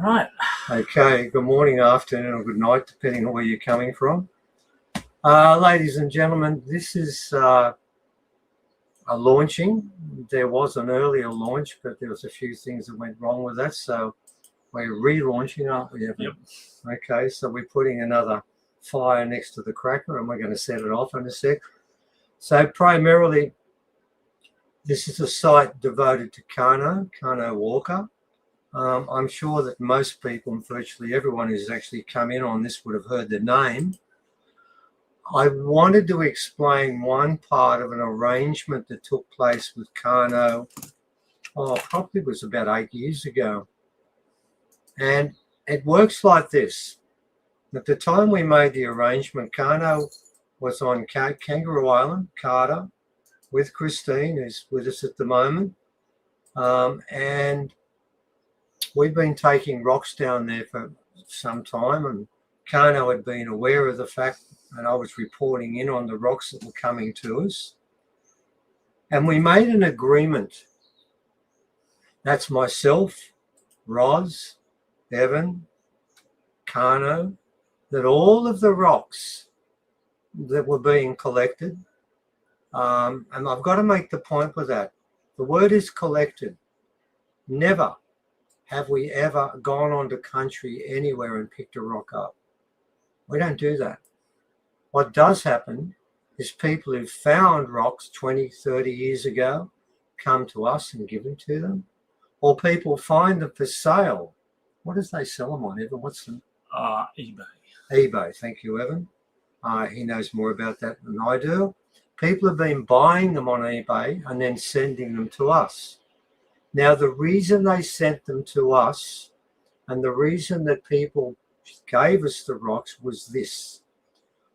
Right. Okay, good morning, afternoon, or good night, depending on where you're coming from. Ladies and gentlemen, this is a launching. There was an earlier launch, but there was a few things that went wrong with that, so we're relaunching, aren't we, Evan? Yep. Okay, so we're putting another fire next to the cracker, and we're going to set it off in a sec. So primarily, this is a site devoted to Karno Walker. I'm sure that most people, and virtually everyone who's actually come in on this, would have heard the name. I wanted to explain one part of an arrangement that took place with Karno, probably was about 8 years ago. And it works like this. At the time we made the arrangement, Karno was on Kangaroo Island, Carter, with Christine, who's with us at the moment. And we've been taking rocks down there for some time, and Karno had been aware of the fact, and I was reporting in on the rocks that were coming to us. And we made an agreement. That's myself, Roz, Evan, Karno, that all of the rocks that were being collected, and I've got to make the point with that. The word is collected. Never have we ever gone onto country anywhere and picked a rock up. We don't do that. What does happen is people who found rocks 20, 30 years ago come to us and give them to them, or people find them for sale. What does they sell them on, Evan? What's the eBay. eBay, thank you, Evan. He knows more about that than I do. People have been buying them on eBay and then sending them to us. Now, the reason they sent them to us and the reason that people gave us the rocks was this.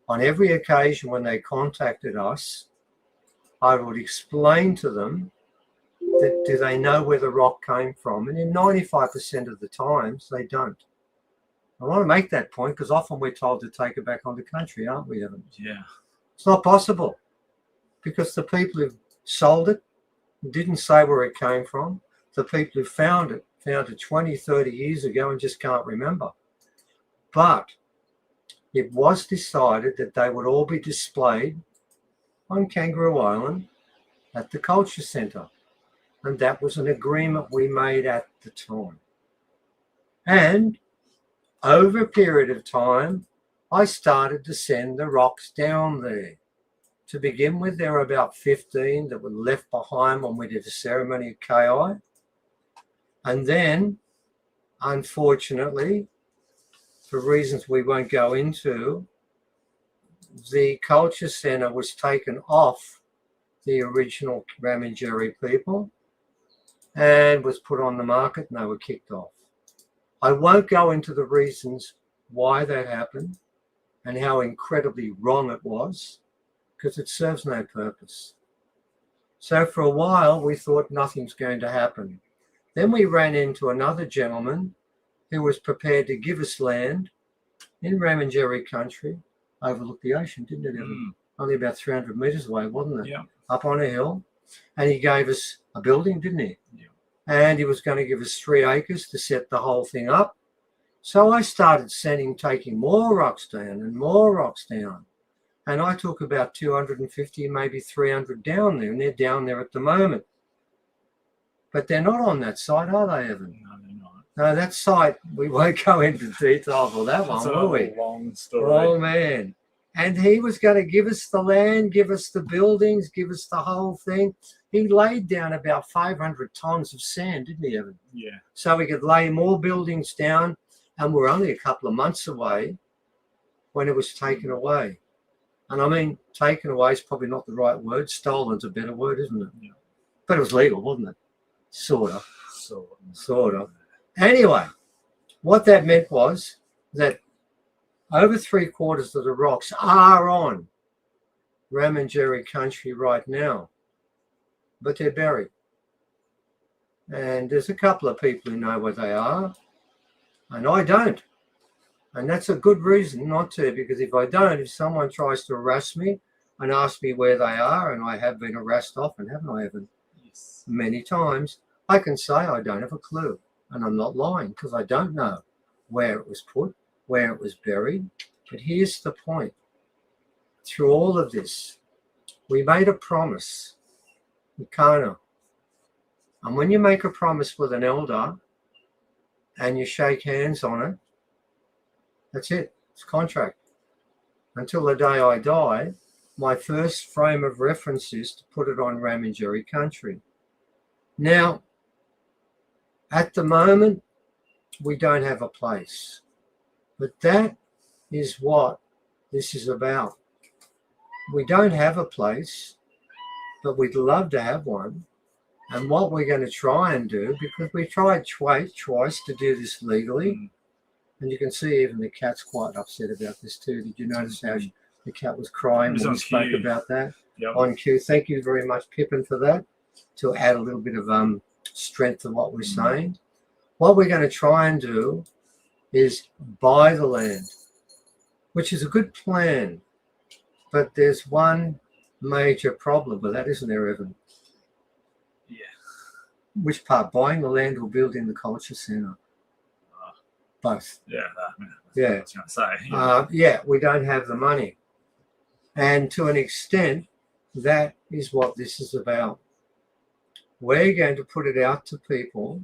On every occasion when they contacted us, I would explain to them that do they know where the rock came from? And in 95% of the times, they don't. I want to make that point because often we're told to take it back onto country, aren't we, Evan? Yeah. It's not possible because the people who sold it didn't say where it came from. The people who found it 20, 30 years ago and just can't remember. But it was decided that they would all be displayed on Kangaroo Island at the Culture Centre. And that was an agreement we made at the time. And over a period of time, I started to send the rocks down there. To begin with, there were about 15 that were left behind when we did a ceremony at KI. And then, unfortunately, for reasons we won't go into, the Culture Centre was taken off the original Ramangeri people and was put on the market, and they were kicked off. I won't go into the reasons why that happened and how incredibly wrong it was, because it serves no purpose. So for a while, we thought nothing's going to happen. Then we ran into another gentleman who was prepared to give us land in Ramangeri country, overlooked the ocean, didn't it, Evan? Only about 300 metres away, wasn't it? Yeah. Up on a hill. And he gave us a building, didn't he? Yeah. And he was going to give us 3 acres to set the whole thing up. So I started taking more rocks down and more rocks down. And I took about 250, maybe 300 down there, and they're down there at the moment. But they're not on that site, are they, Evan? No, they're not. No, that site, we won't go into detail for that one, will we? It's a long story. Oh, man. And he was going to give us the land, give us the buildings, give us the whole thing. He laid down about 500 tons of sand, didn't he, Evan? Yeah. So we could lay more buildings down, and we're only a couple of months away when it was taken away. And I mean, taken away is probably not the right word. Stolen's a better word, isn't it? Yeah. But it was legal, wasn't it? Sort of. Anyway, what that meant was that over 3/4 of the rocks are on Ramangeri country right now, but they're buried. And there's a couple of people who know where they are, and I don't. And that's a good reason not to, because if I don't, if someone tries to harass me and ask me where they are, and I have been harassed often, haven't I, Evan? Yes. Many times, I can say I don't have a clue. And I'm not lying because I don't know where it was put, where it was buried. But here's the point. Through all of this, we made a promise with Karno. And when you make a promise with an elder and you shake hands on it, that's it. It's a contract. Until the day I die, my first frame of reference is to put it on Ramangeri country. Now, at the moment, we don't have a place. But that is what this is about. We don't have a place, but we'd love to have one. And what we're going to try and do, because we tried twice to do this legally, and you can see even the cat's quite upset about this too. Did you notice how the cat was crying when we spoke about that? Yep. On cue. Thank you very much, Pippin, for that, to add a little bit of strength to what we're saying. What we're going to try and do is buy the land, which is a good plan. But there's one major problem with that, isn't there, Evan? Yeah. Which part? Buying the land or building the culture centre? Both. Yeah. Yeah. I was going to say. Yeah, we don't have the money. And to an extent, that is what this is about. We're going to put it out to people.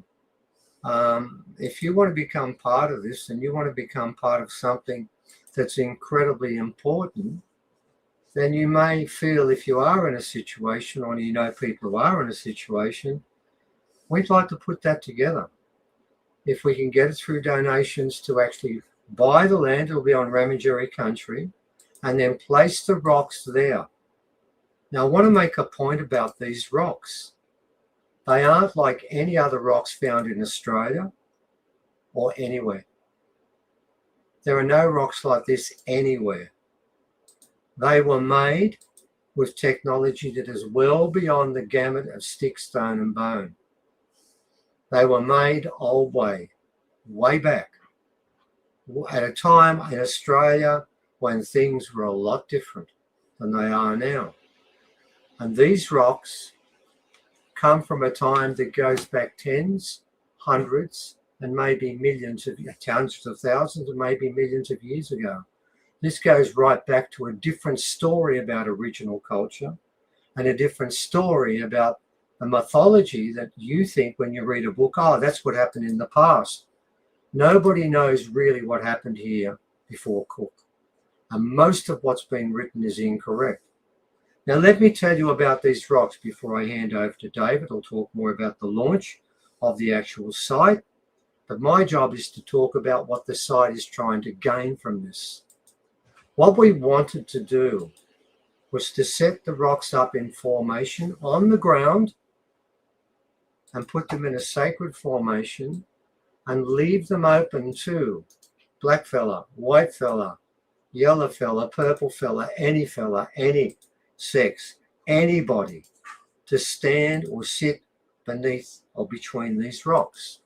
If you want to become part of this and you want to become part of something that's incredibly important, then you may feel, if you are in a situation or you know people who are in a situation, we'd like to put that together. If we can get it through donations to actually buy the land, it'll be on Ramangeri country, and then place the rocks there. Now, I want to make a point about these rocks. They aren't like any other rocks found in Australia or anywhere. There are no rocks like this anywhere. They were made with technology that is well beyond the gamut of stick, stone and bone. They were made old way back, at a time in Australia when things were a lot different than they are now. And these rocks come from a time that goes back tens, hundreds, and maybe millions of, hundreds of thousands and maybe millions of years ago. This goes right back to a different story about original culture and a different story about the mythology that you think when you read a book, oh, that's what happened in the past. Nobody knows really what happened here before Cook. And most of what's been written is incorrect. Now, let me tell you about these rocks before I hand over to David. I'll talk more about the launch of the actual site. But my job is to talk about what the site is trying to gain from this. What we wanted to do was to set the rocks up in formation on the ground and put them in a sacred formation and leave them open to black fella, white fella, yellow fella, purple fella, any sex, anybody to stand or sit beneath or between these rocks.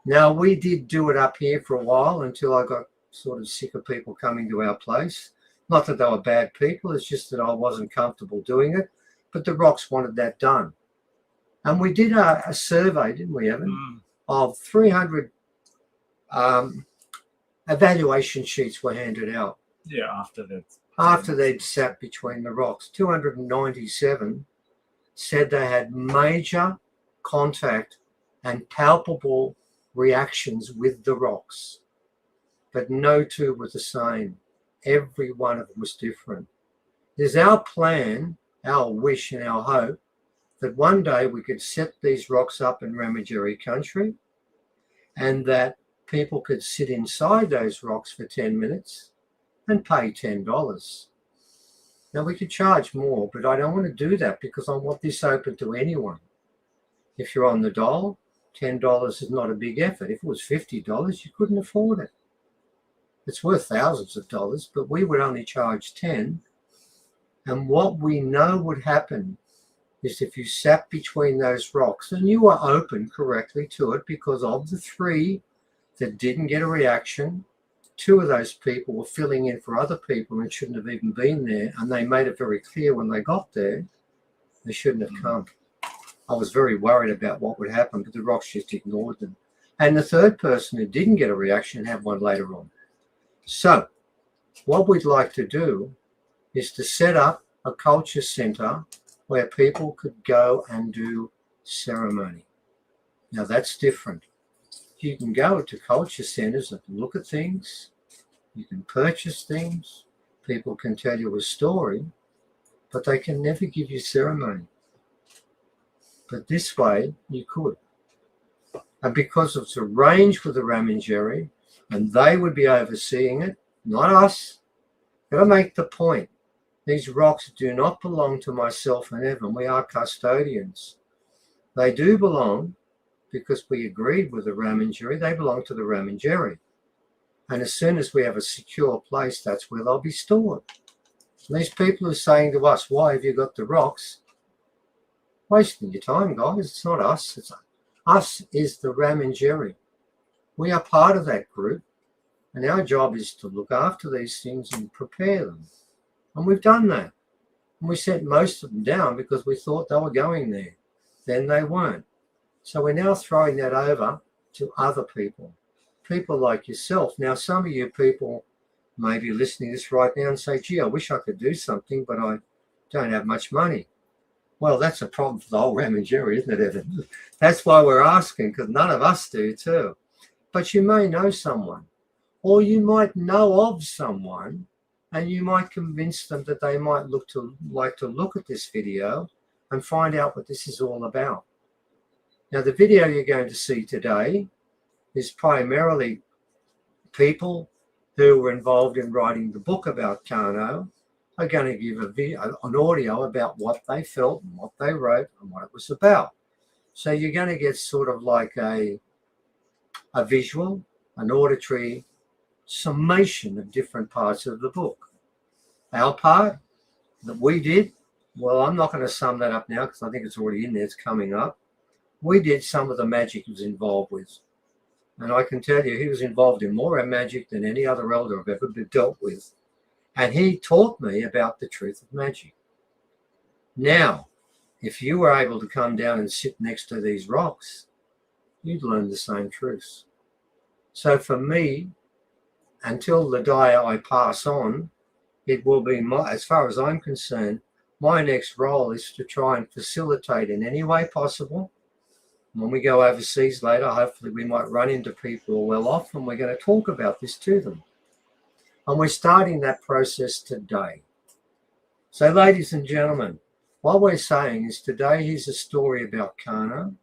Now, we did do it up here for a while until I got sort of sick of people coming to our place. Not that they were bad people, it's just that I wasn't comfortable doing it, but the rocks wanted that done. And we did a survey, didn't we, Evan, of 300 evaluation sheets were handed out. Yeah, after they'd sat between the rocks. 297 said they had major contact and palpable reactions with the rocks, but no two were the same. Every one of them was different. There's our plan, our wish and our hope that one day we could set these rocks up in Ramangeri country and that people could sit inside those rocks for 10 minutes and pay $10. Now, we could charge more, but I don't want to do that because I want this open to anyone. If you're on the dole, $10 is not a big effort. If it was $50, you couldn't afford it. It's worth thousands of dollars, but we would only charge 10. And what we know would happen is if you sat between those rocks and you were open correctly to it, because of the 3 that didn't get a reaction, 2 of those people were filling in for other people and shouldn't have even been there. And they made it very clear when they got there, they shouldn't have come. I was very worried about what would happen, but the rocks just ignored them. And the third person who didn't get a reaction had one later on. So what we'd like to do is to set up a culture centre where people could go and do ceremony. Now that's different. You can go to culture centres and look at things. You can purchase things. People can tell you a story, but they can never give you ceremony. But this way you could. And because it's arranged with the Ramengeri, and they would be overseeing it, not us. Got to make the point. These rocks do not belong to myself and Evan. We are custodians. They do belong, because we agreed with the Ramengeri, they belong to the Ramengeri. And as soon as we have a secure place, that's where they'll be stored. And these people are saying to us, why have you got the rocks? Wasting your time, guys. It's not us. It's us is the Ramengeri. We are part of that group. And our job is to look after these things and prepare them. And we've done that. And we sent most of them down because we thought they were going there. Then they weren't. So we're now throwing that over to other people. People like yourself. Now, some of you people may be listening to this right now and say, gee, I wish I could do something, but I don't have much money. Well, that's a problem for the whole Ramengeri, isn't it, Evan? That's why we're asking, because none of us do too. But you may know someone, or you might know of someone, and you might convince them that they might like to look at this video and find out what this is all about. Now, the video you're going to see today is primarily people who were involved in writing the book about Karno are going to give an audio about what they felt and what they wrote and what it was about. So you're going to get sort of like a visual, an auditory summation of different parts of the book. Our part that we did, well, I'm not going to sum that up now because I think it's already in there, it's coming up. We did some of the magic he was involved with. And I can tell you, he was involved in more magic than any other elder I've ever been dealt with. And he taught me about the truth of magic. Now, if you were able to come down and sit next to these rocks, you'd learn the same truths. So for me, until the day I pass on, it will be as far as I'm concerned, my next role is to try and facilitate in any way possible. When we go overseas later, hopefully we might run into people who are well off, and we're going to talk about this to them. And we're starting that process today. So, ladies and gentlemen, what we're saying is today here's a story about Karno,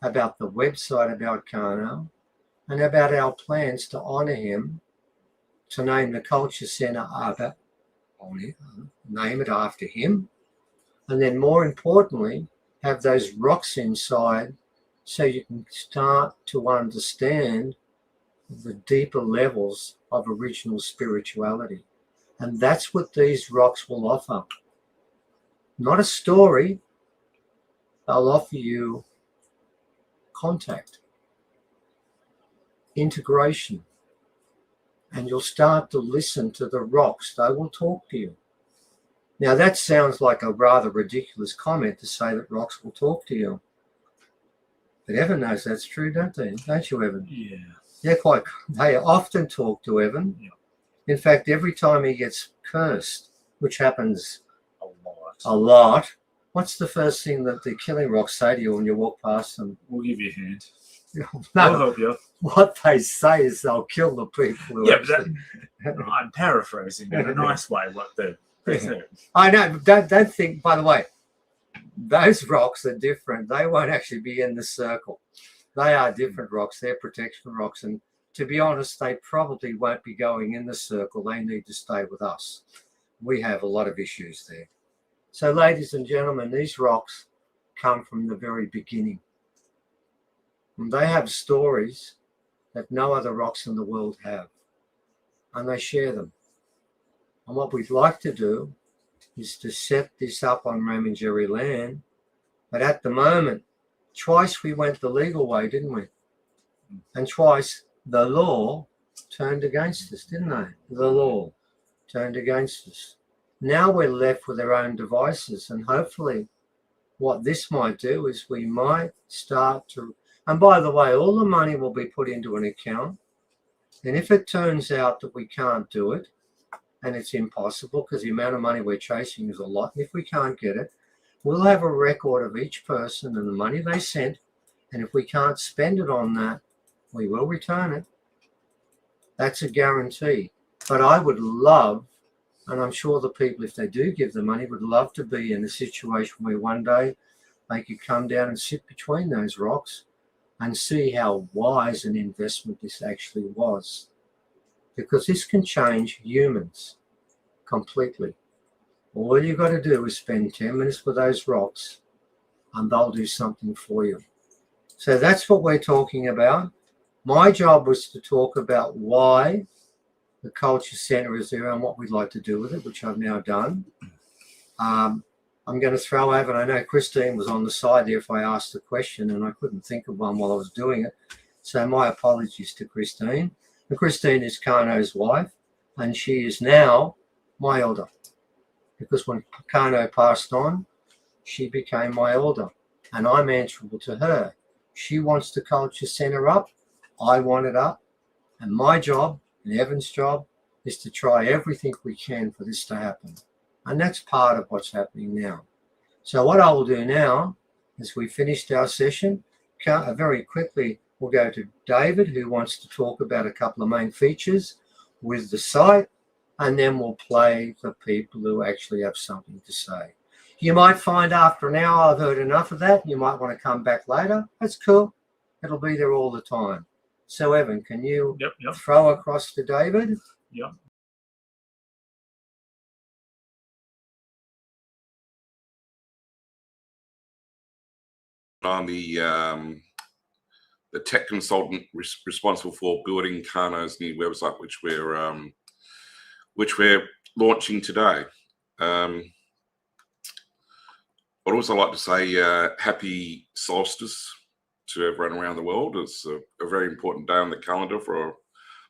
about the website about Karno, and about our plans to honour him, to name the culture centre name it after him, and then more importantly, have those rocks inside so you can start to understand the deeper levels of original spirituality. And that's what these rocks will offer. Not a story, they'll offer you contact, integration, and you'll start to listen to the rocks. They will talk to you. Now that sounds like a rather ridiculous comment to say that rocks will talk to you. But Evan knows that's true, don't they? Don't you, Evan? Yeah. They often talk to Evan. Yeah. In fact, every time he gets cursed, which happens A lot. a lot, what's the first thing that the killing rocks say to you when you walk past them? We'll give you a hand. No, We'll help you. what they say is they'll kill the people who Yeah, but actually... I'm paraphrasing in a nice way what they say. I know, but don't think, by the way, those rocks are different. They won't actually be in the circle. They are different rocks. They're protection rocks. And to be honest, they probably won't be going in the circle. They need to stay with us. We have a lot of issues there. So, ladies and gentlemen, these rocks come from the very beginning. And they have stories that no other rocks in the world have. And they share them. And what we'd like to do is to set this up on Ramengeri land. But at the moment, twice we went the legal way, didn't we? And twice the law turned against us, didn't they? The law turned against us. Now we're left with our own devices. And hopefully what this might do is we might start to... And by the way, all the money will be put into an account. And if it turns out that we can't do it, and it's impossible because the amount of money we're chasing is a lot, and if we can't get it, we'll have a record of each person and the money they sent. And if we can't spend it on that, we will return it. That's a guarantee. But I would love, and I'm sure the people, if they do give the money, would love to be in a situation where one day they could come down and sit between those rocks and see how wise an investment this actually was. Because this can change humans completely. All you've got to do is spend 10 minutes with those rocks and they'll do something for you. So that's what we're talking about. My job was to talk about why the culture centre is there and what we'd like to do with it, which I've now done. I'm going to throw over, and I know Christine was on the side there if I asked a question, and I couldn't think of one while I was doing it. So my apologies to Christine. And Christine is Karno's wife, and she is now my elder. Because when Karno passed on, she became my elder, and I'm answerable to her. She wants the culture centre up. I want it up. And my job, and Evan's job, is to try everything we can for this to happen. And that's part of what's happening now. So what I will do now is we finished our session. Very quickly, we'll go to David, who wants to talk about a couple of main features with the site, and then we'll play for people who actually have something to say. You might find after an hour I've heard enough of that. You might want to come back later. That's cool. It'll be there all the time. So Evan, can you throw across to David? Yep. I'm the tech consultant responsible for building Karno's new website, which we're launching today. I'd also like to say happy solstice to everyone around the world. It's a very important day on the calendar for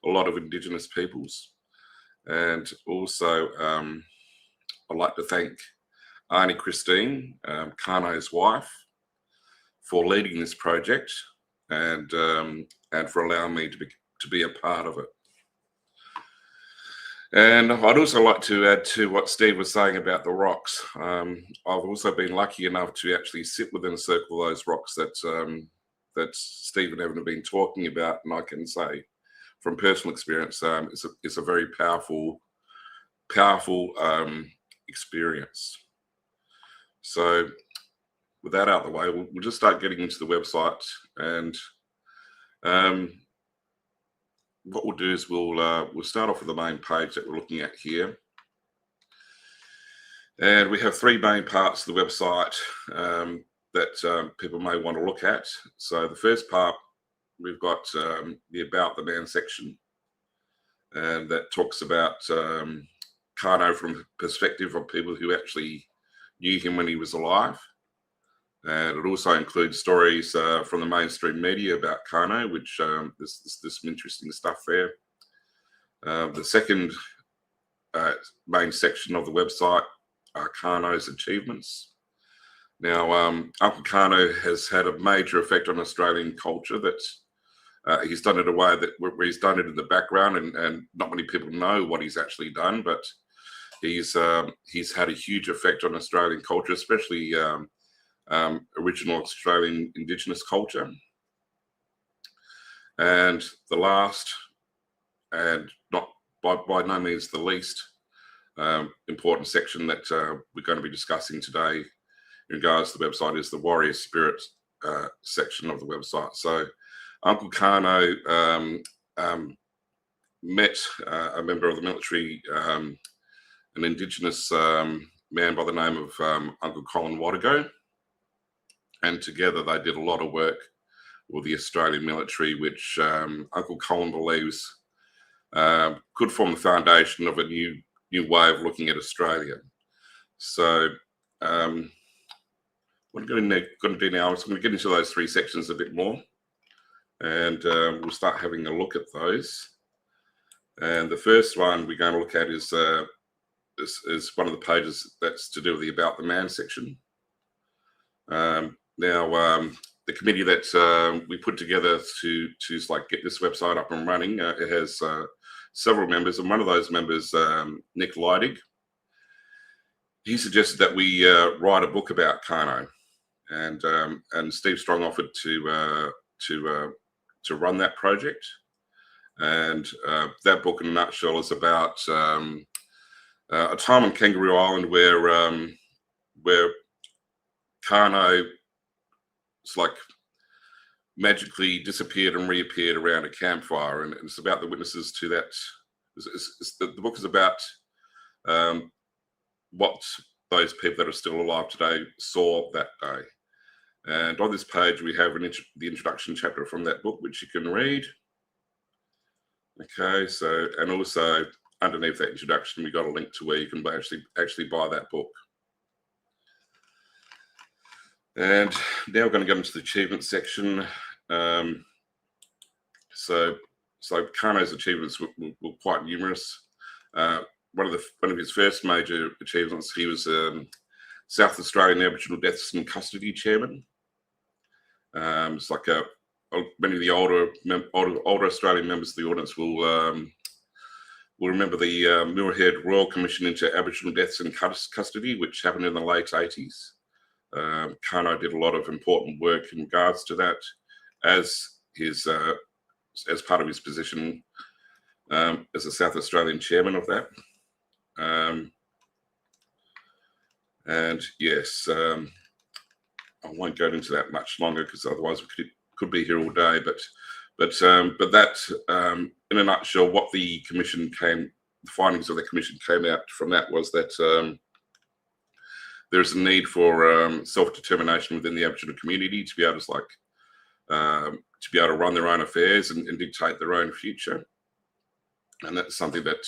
a lot of Indigenous peoples. And also, I'd like to thank Arnie Christine, Karno's wife, for leading this project and for allowing me to be a part of it. And I'd also like to add to what Steve was saying about the rocks. I've also been lucky enough to actually sit within a circle of those rocks that Steve and Evan have been talking about, and I can say from personal experience, it's a very powerful experience. So with that out of the way, we'll just start getting into the website, and what we'll do is we'll start off with the main page that we're looking at here, and we have three main parts of the website that people may want to look at. So the first part, we've got the About the Man section, and that talks about Karno from the perspective of people who actually knew him when he was alive. And it also includes stories from the mainstream media about Karno, which there's some interesting stuff there. The second main section of the website are Karno's achievements. Now, Uncle Karno has had a major effect on Australian culture. That he's done it in a way that where he's done it in the background, and not many people know what he's actually done. But he's had a huge effect on Australian culture, especially original Australian Indigenous culture. And the last, and not by no means the least important section that we're going to be discussing today in regards to the website is the Warrior Spirit section of the website. So Uncle Karno met a member of the military, an Indigenous man by the name of Uncle Colin Wadigo, and together they did a lot of work with the Australian military, which Uncle Colin believes could form the foundation of a new way of looking at Australia. So what I'm going to do now is I'm going to get into those three sections a bit more, and we'll start having a look at those. And the first one we're going to look at is one of the pages that's to do with the About the Man section. Now, the committee that we put together to like get this website up and running, it has several members, and one of those members, Nick Leidig, he suggested that we write a book about Karno, and Steve Strong offered to run that project. And that book, in a nutshell, is about a time on Kangaroo Island where Karno like magically disappeared and reappeared around a campfire, and it's about the witnesses to that. The book is about what those people that are still alive today saw that day. And on this page, we have the introduction chapter from that book, which you can read. Okay, so, and also underneath that introduction, we got a link to where you can actually buy that book. And now we're going to go into the achievement section. So Karno's achievements were quite numerous. One of his first major achievements, he was South Australian Aboriginal Deaths in Custody chairman. It's like many of the older Australian members of the audience will remember the Muirhead Royal Commission into Aboriginal Deaths in Custody, which happened in the late 80s. Karno did a lot of important work in regards to that as part of his position as a South Australian chairman of that. And yes, I won't go into that much longer because otherwise we could be here all day. But that, in a nutshell, what the findings of the commission came out from that was that there's a need for self-determination within the Aboriginal community to be able to run their own affairs and dictate their own future. And that's something that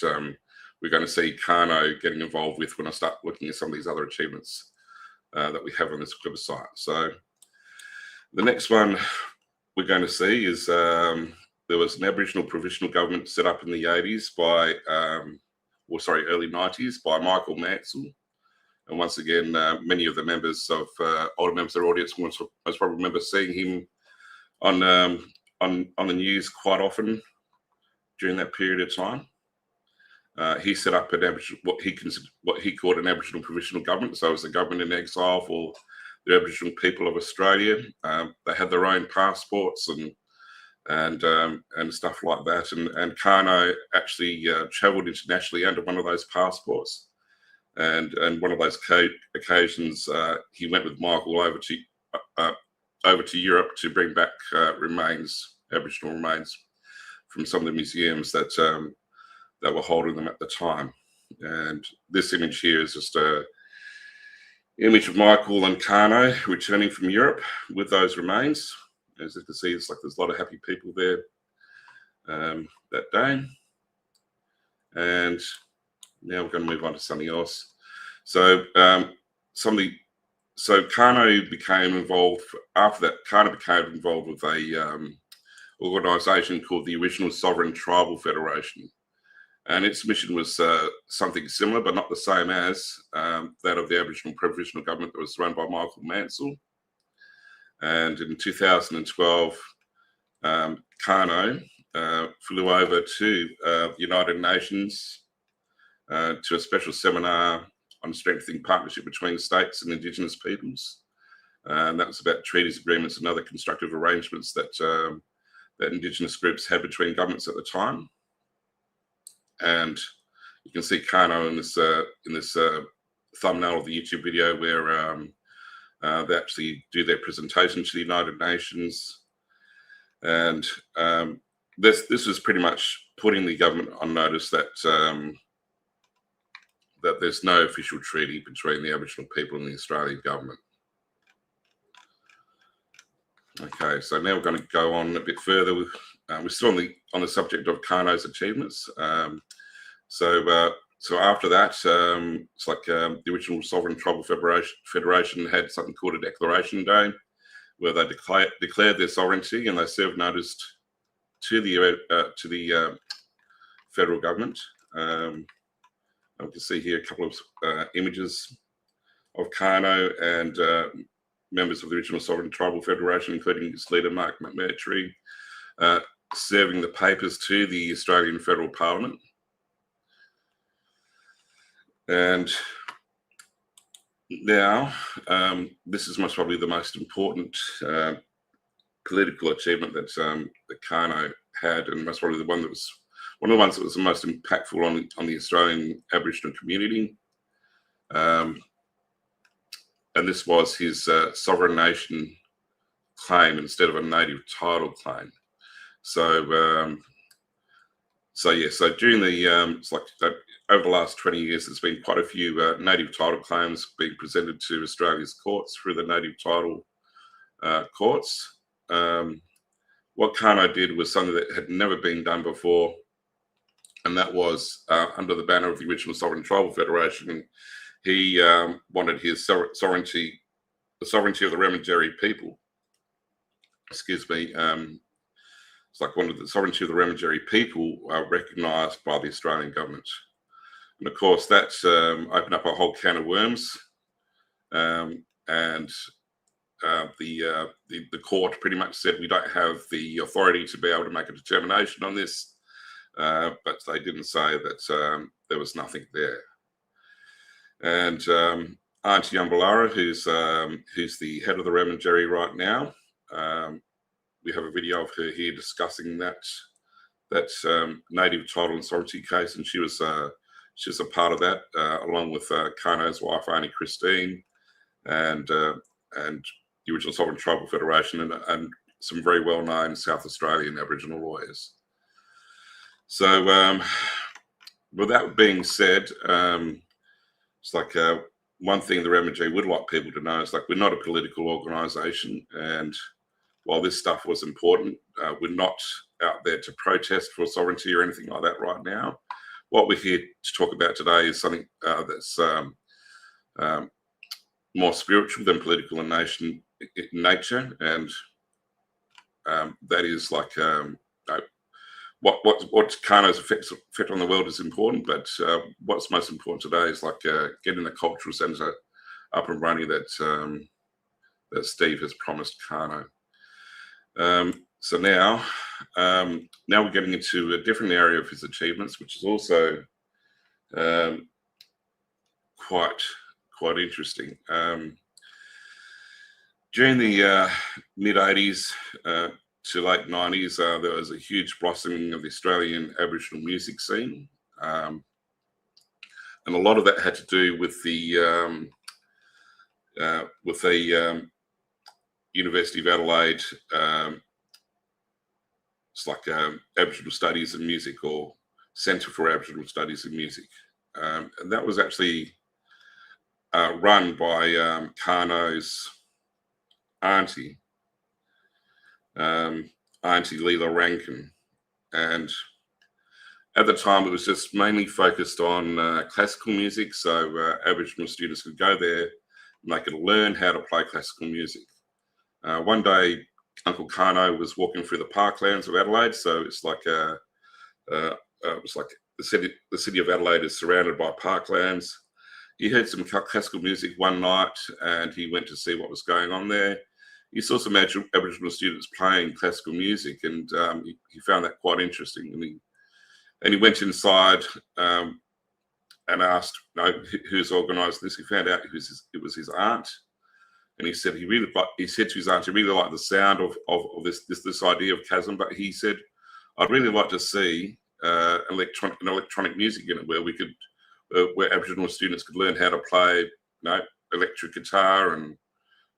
we're going to see Karno getting involved with when I start looking at some of these other achievements that we have on this website. So the next one we're going to see is there was an Aboriginal provisional government set up in the 80s early 90s by Michael Mansell. And once again, many of the members of older members of the audience most probably remember seeing him on the news quite often during that period of time. He set up what he called an Aboriginal provisional government. So it was a government in exile for the Aboriginal people of Australia. They had their own passports and stuff like that. And Karno actually travelled internationally under one of those passports. And one of those occasions, he went with Michael over to Europe to bring back Aboriginal remains from some of the museums that were holding them at the time. And this image here is just a image of Michael and Karno returning from Europe with those remains. As you can see, it's like there's a lot of happy people there that day. And now we're going to move on to something else. So Karno became involved after that. Karno became involved with a organisation called the Original Sovereign Tribal Federation, and its mission was something similar, but not the same as that of the Aboriginal Provisional Government that was run by Michael Mansell. And in 2012, Karno flew over to the United Nations to a special seminar on strengthening partnership between states and Indigenous peoples. And that was about treaties, agreements, and other constructive arrangements that Indigenous groups had between governments at the time. And you can see Karno in this thumbnail of the YouTube video where they actually do their presentation to the United Nations. And this was pretty much putting the government on notice that that there's no official treaty between the Aboriginal people and the Australian government. Okay, so now we're going to go on a bit further. We're still on the subject of Karno's achievements. So after that, it's like the Original Sovereign Tribal Federation had something called a Declaration Day, where they declared their sovereignty and they served notice to the federal government. I can see here a couple of images of Karno members of the original Sovereign Tribal Federation, including its leader, Mark McMurtry, serving the papers to the Australian Federal Parliament. And now, this is most probably the most important political achievement that Karno had, and most probably one of the ones that was the most impactful on the Australian Aboriginal community. And this was his sovereign nation claim instead of a native title claim. So during the it's like over the last 20 years, there's been quite a few native title claims being presented to Australia's courts through the native title courts. What Karno did was something that had never been done before, and that was under the banner of the original Sovereign Tribal Federation. He wanted his sovereignty, the sovereignty of the Remindjeri people. Excuse me. It's like one of the sovereignty of the Remindjeri people recognised by the Australian government. And of course, that opened up a whole can of worms. The court pretty much said we don't have the authority to be able to make a determination on this, but they didn't say that there was nothing there. And Auntie Umbalara, who's the head of the Remindjeri right now, we have a video of her here discussing that native title and sovereignty case, and she was a part of that, along with Karno's wife, Auntie Christine, and the original Sovereign Tribal Federation, and some very well-known South Australian Aboriginal lawyers. So, with that being said, it's like one thing the Remindjeri would like people to know is like we're not a political organisation, and while this stuff was important, we're not out there to protest for sovereignty or anything like that right now. What we're here to talk about today is something that's more spiritual than political in nature, and that is like what Karno's effect on the world is important, but what's most important today is like getting the cultural centre up and running that Steve has promised Karno. So now we're getting into a different area of his achievements, which is also quite interesting. During the mid 80s to late 90s, there was a huge blossoming of the Australian Aboriginal music scene, and a lot of that had to do with the University of Adelaide. It's like Aboriginal Studies and Music, or Centre for Aboriginal Studies and Music, and that was actually run by Karno's auntie, Auntie Leela Rankin, and at the time it was just mainly focused on classical music, so Aboriginal students could go there and they could learn how to play classical music. One day, Uncle Karno was walking through the parklands of Adelaide, so it's like the city of Adelaide is surrounded by parklands. He heard some classical music one night, and he went to see what was going on there. He saw some Aboriginal students playing classical music, and he found that quite interesting. And he went inside and asked, who's organised this? He found out it was his aunt. And he said he said to his aunt, he really liked the sound of this idea of chasm, but he said, I'd really like to see an electronic music unit where we could, where Aboriginal students could learn how to play, electric guitar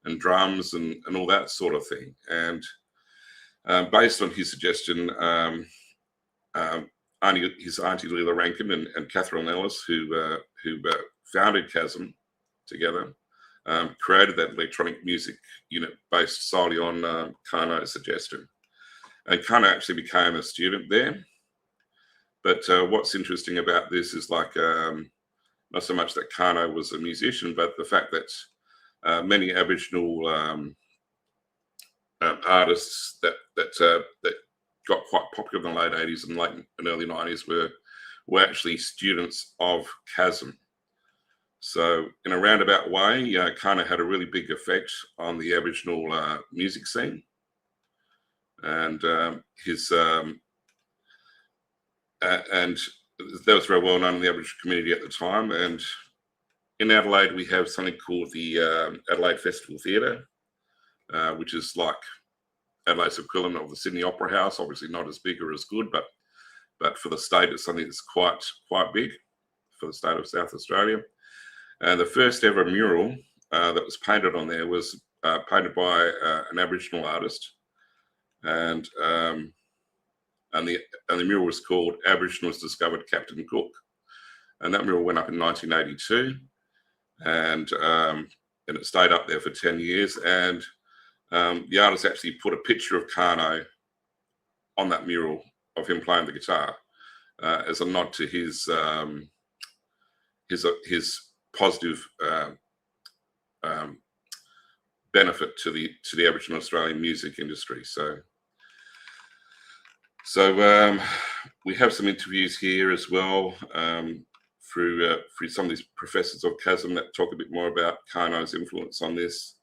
and drums and all that sort of thing. And based on his suggestion, his auntie Leela Rankin and Catherine Ellis, who founded Chasm together, created that electronic music unit based solely on Karno's suggestion. And Karno actually became a student there. But what's interesting about this is like not so much that Karno was a musician, but the fact that many Aboriginal artists that got quite popular in the late 80s and early 90s were actually students of Chasm. So in a roundabout way, Karno had a really big effect on the Aboriginal music scene, and and that was very well known in the Aboriginal community at the time. And in Adelaide, we have something called the Adelaide Festival Theatre, which is like Adelaide's equivalent of the Sydney Opera House. Obviously, not as big or as good, but for the state, it's something that's quite big for the state of South Australia. And the first ever mural that was painted on there was painted by an Aboriginal artist, and the mural was called "Aboriginals Discovered Captain Cook," and that mural went up in 1982, and it stayed up there for 10 years. And the artist actually put a picture of Karno on that mural of him playing the guitar as a nod to his positive benefit to the Aboriginal Australian music industry. So we have some interviews here as well through some of these professors of Chasm that talk a bit more about Karno's influence on this.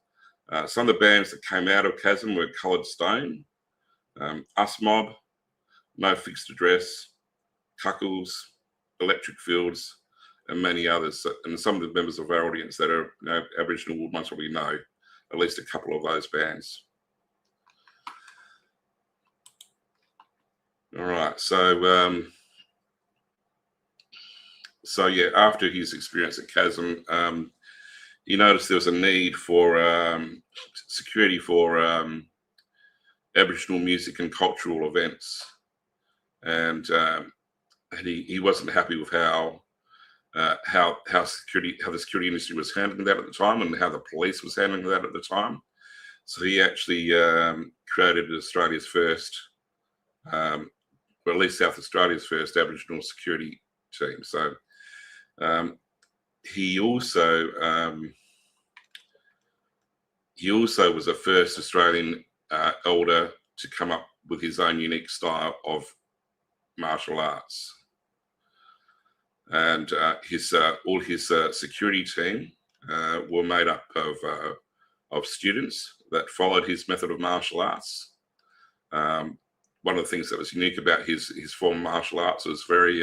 Some of the bands that came out of Chasm were Coloured Stone, Us Mob, No Fixed Address, Cuckles, Electric Fields, and many others. And some of the members of our audience that are Aboriginal would most probably know at least a couple of those bands. All right, so yeah, after his experience at Chasm, he noticed there was a need for security for Aboriginal music and cultural events, and he wasn't happy with how the security industry was handling that at the time, and how the police was handling that at the time. So he actually created Australia's first, or at least South Australia's first Aboriginal security team. So he also was the first Australian elder to come up with his own unique style of martial arts. And all his security team were made up of students that followed his method of martial arts. One of the things that was unique about his form of martial arts was very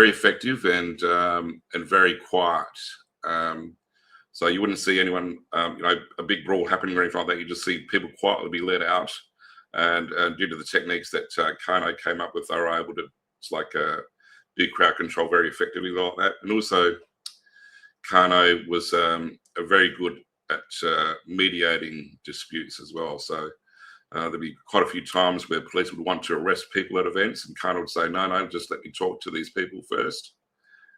effective and very quiet. So you wouldn't see anyone, a big brawl happening or anything like that. You just see people quietly be let out, and due to the techniques that Karno came up with, they were able to do crowd control very effectively like that. And also, Karno was very good at mediating disputes as well. So there'd be quite a few times where police would want to arrest people at events, and Karno would say, no, just let me talk to these people first.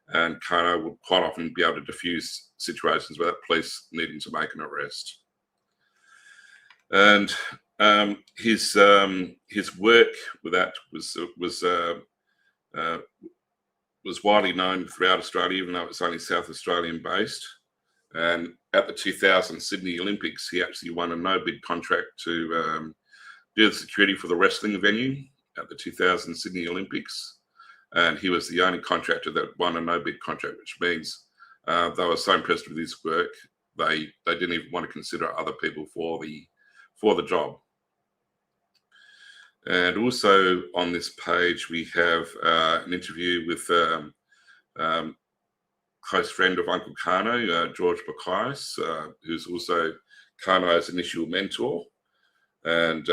And Karno would quite often be able to diffuse situations without police needing to make an arrest. And his work with that was widely known throughout Australia, even though it's only South Australian based. And at the 2000 Sydney Olympics, he actually won a no-bid contract to do the security for the wrestling venue at the 2000 Sydney Olympics. And he was the only contractor that won a no-bid contract, which means they were so impressed with his work, they didn't even want to consider other people for the job. And also on this page, we have an interview with close friend of Uncle Karno, George Bacchus, who's also Karno's initial mentor. And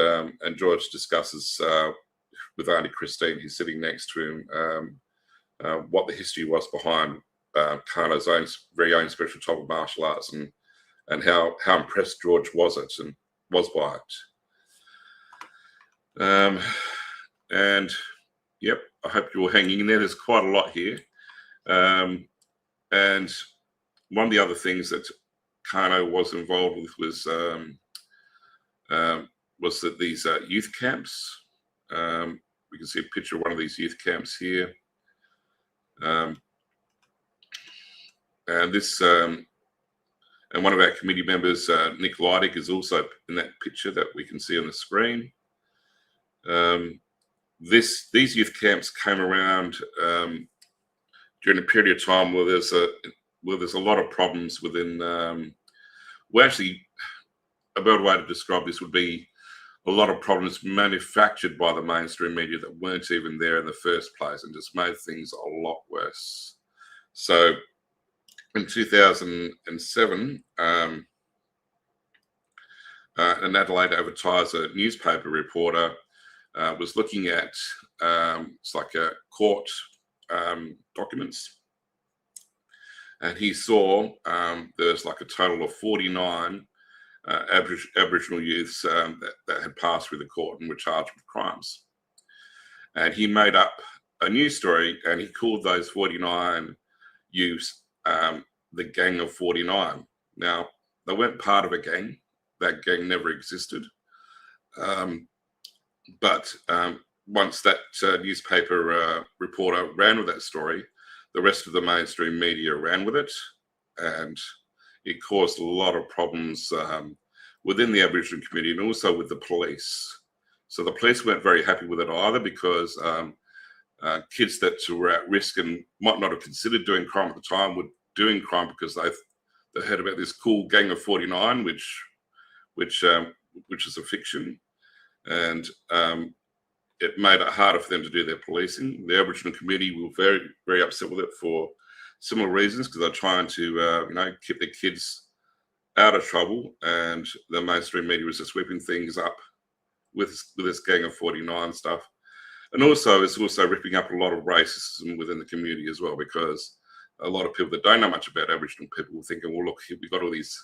George discusses with Auntie Christine, who's sitting next to him, what the history was behind Karno's very own special type of martial arts, and how impressed George was by it. And yep, I hope you're hanging in there. There's quite a lot here. And one of the other things that Karno was involved with was that these youth camps. We can see a picture of one of these youth camps here. And this, and one of our committee members, Nick Leidig, is also in that picture that we can see on the screen. These youth camps came around during a period of time where there's well, there's a lot of problems within. Well, actually, a better way to describe this would be a lot of problems manufactured by the mainstream media that weren't even there in the first place and just made things a lot worse. So in 2007, an Adelaide Advertiser newspaper reporter was looking at it's like a court documents, and he saw there's like a total of 49 Aboriginal youths that had passed through the court and were charged with crimes. And he made up a news story, and he called those 49 youths the Gang of 49. Now, they weren't part of a gang. That gang never existed. But once that newspaper reporter ran with that story, the rest of the mainstream media ran with it, and it caused a lot of problems within the Aboriginal community and also with the police. So the police weren't very happy with it either, because kids that were at risk and might not have considered doing crime at the time were doing crime because they heard about this cool Gang of 49, which is a fiction, and it made it harder for them to do their policing. The Aboriginal community were very, very upset with it for similar reasons, because they're trying to keep their kids out of trouble, and the mainstream media was just whipping things up with this Gang of 49 stuff. And also, it's also ripping up a lot of racism within the community as well, because a lot of people that don't know much about Aboriginal people were thinking, well, look, we've got all these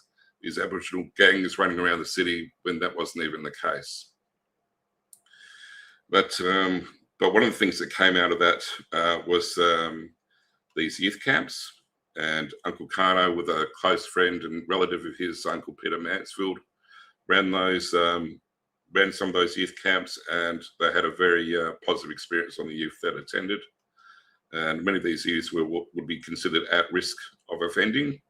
Aboriginal gangs running around the city, when that wasn't even the case. But one of the things that came out of that was these youth camps, and Uncle Karno, with a close friend and relative of his, Uncle Peter Mansfield, ran some of those youth camps, and they had a very positive experience on the youth that attended. And many of these youths would be considered at risk of offending,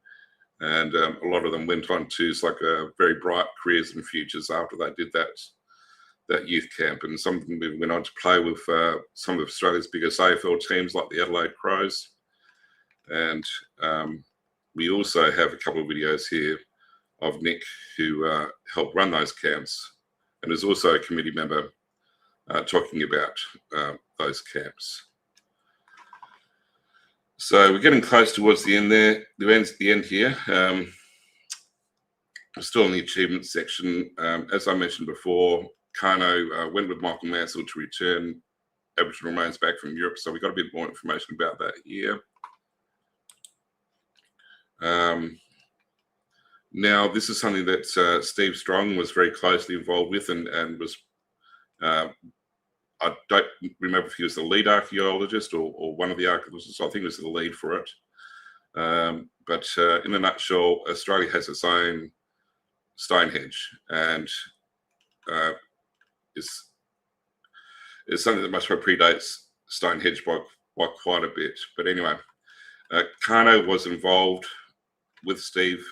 and a lot of them went on to very bright careers and futures after they did that youth camp. And some of them went on to play with some of Australia's biggest AFL teams, like the Adelaide Crows. And we also have a couple of videos here of Nick, who helped run those camps, and is also a committee member talking about those camps. So we're getting close towards the end there. The end here. We're still in the achievement section. As I mentioned before, Karno went with Michael Mansell to return Aboriginal remains back from Europe. So we got a bit more information about that here. Now, this is something that Steve Strong was very closely involved with, and was, I don't remember if he was the lead archaeologist or one of the archaeologists. I think he was the lead for it. But in a nutshell, Australia has its own Stonehenge, and it's something that must predates Stonehenge by quite a bit. But anyway, Karno was involved with Steve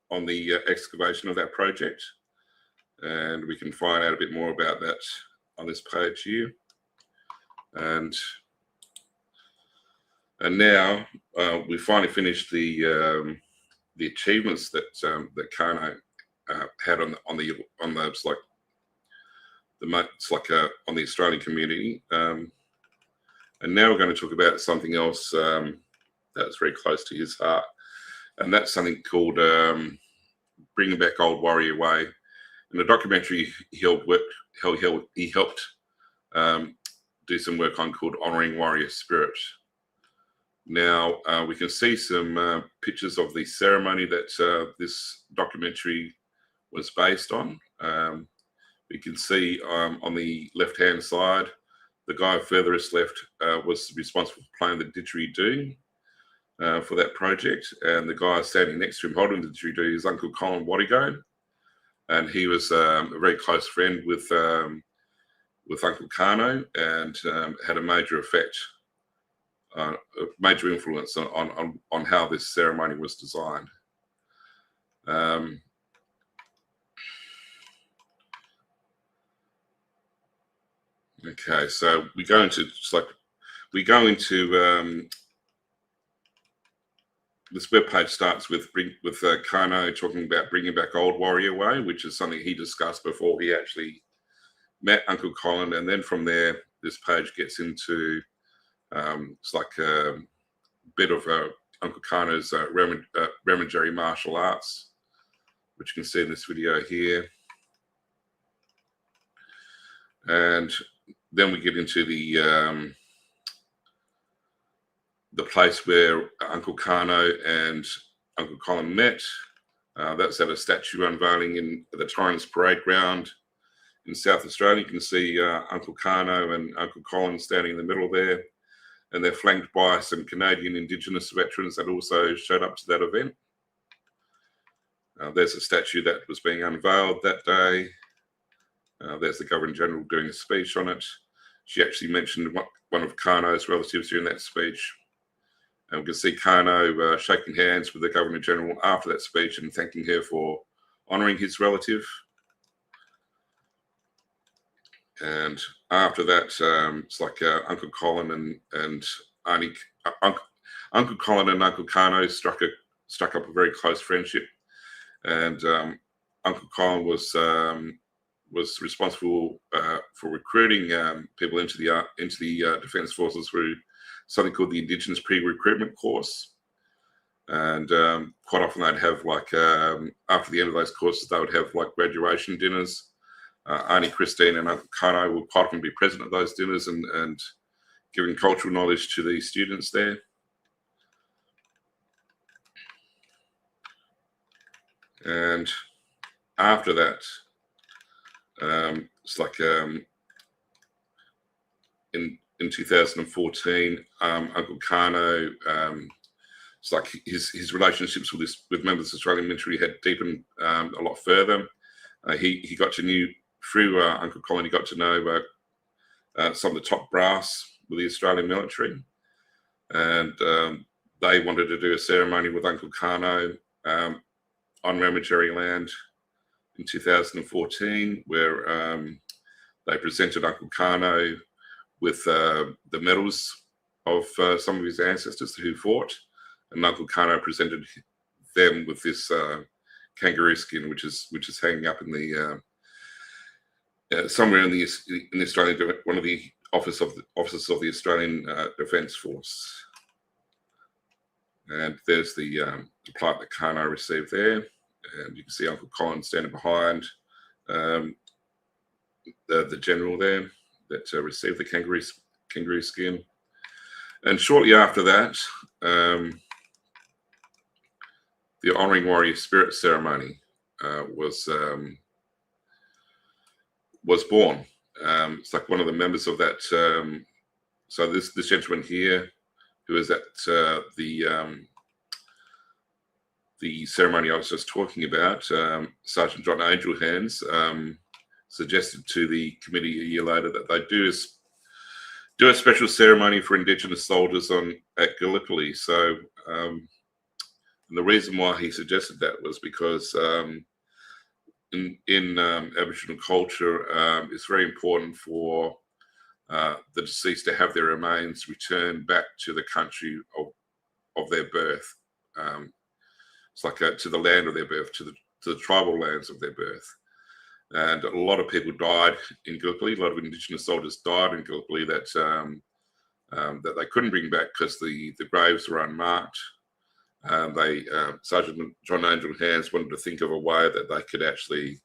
on the excavation of that project, and we can find out a bit more about that on this page here. And now we finally finished the achievements that Karno had on the Australian community, and now we're going to talk about something else that's very close to his heart, and that's something called Bringing Back Old Warrior Way. In the documentary he helped do some work on, called Honouring Warrior Spirit. Now we can see some pictures of the ceremony that this documentary was based on. We can see on the left-hand side, the guy furthest left was responsible for playing the didgeridoo for that project, and the guy standing next to him holding the didgeridoo is Uncle Colin Wattigo, and he was a very close friend with Uncle Karno, and had a major effect, a major influence on how this ceremony was designed. Okay, so we go into this webpage starts with Karno talking about bringing back old warrior way, which is something he discussed before he actually met Uncle Colin, and then from there, this page gets into it's like a bit of Uncle Karno's Remingary martial arts, which you can see in this video here. And then we get into the place where Uncle Karno and Uncle Colin met. That's at a statue unveiling in the Torrens Parade Ground in South Australia. You can see Uncle Karno and Uncle Colin standing in the middle there, and they're flanked by some Canadian Indigenous veterans that also showed up to that event. There's a statue that was being unveiled that day. There's the Governor-General doing a speech on it. She actually mentioned one of Karno's relatives during that speech. And we can see Karno shaking hands with the Governor-General after that speech and thanking her for honouring his relative. And after that, it's like Uncle Colin and Uncle Colin and Uncle Karno struck up a very close friendship. And Uncle Colin was responsible for recruiting people into the Defence Forces through something called the Indigenous Pre-Recruitment Course. And quite often they'd have after the end of those courses, they would have graduation dinners. Auntie Christine and Uncle Karno would quite often be present at those dinners and giving cultural knowledge to the students there. And after that, it's like in 2014, Uncle Karno, it's like his relationships with members of the Australian military had deepened a lot further. He got to know, through Uncle Colin, he got to know some of the top brass with the Australian military, and they wanted to do a ceremony with Uncle Karno on Remingary land in 2014, where they presented Uncle Karno with the medals of some of his ancestors who fought, and Uncle Karno presented them with this kangaroo skin, which is hanging up in the somewhere in the Australian, one of the offices of the Australian Defence Force. And there's the plaque that Karno received there, and you can see Uncle Colin standing behind the general there that received the kangaroo skin. And shortly after that, the Honouring Warrior Spirit ceremony was born. It's like one of the members of that. So this gentleman here, who is at the ceremony I was just talking about, Sergeant John Angelhands, suggested to the committee a year later that they do a special ceremony for Indigenous soldiers at Gallipoli. So and the reason why he suggested that was because in Aboriginal culture, it's very important for the deceased to have their remains returned back to the country of their birth. It's like to the land of their birth, to the tribal lands of their birth. And a lot of people died in Gallipoli. A lot of Indigenous soldiers died in Gallipoli that they couldn't bring back because the graves were unmarked. Sergeant John Angelhands wanted to think of a way that they could actually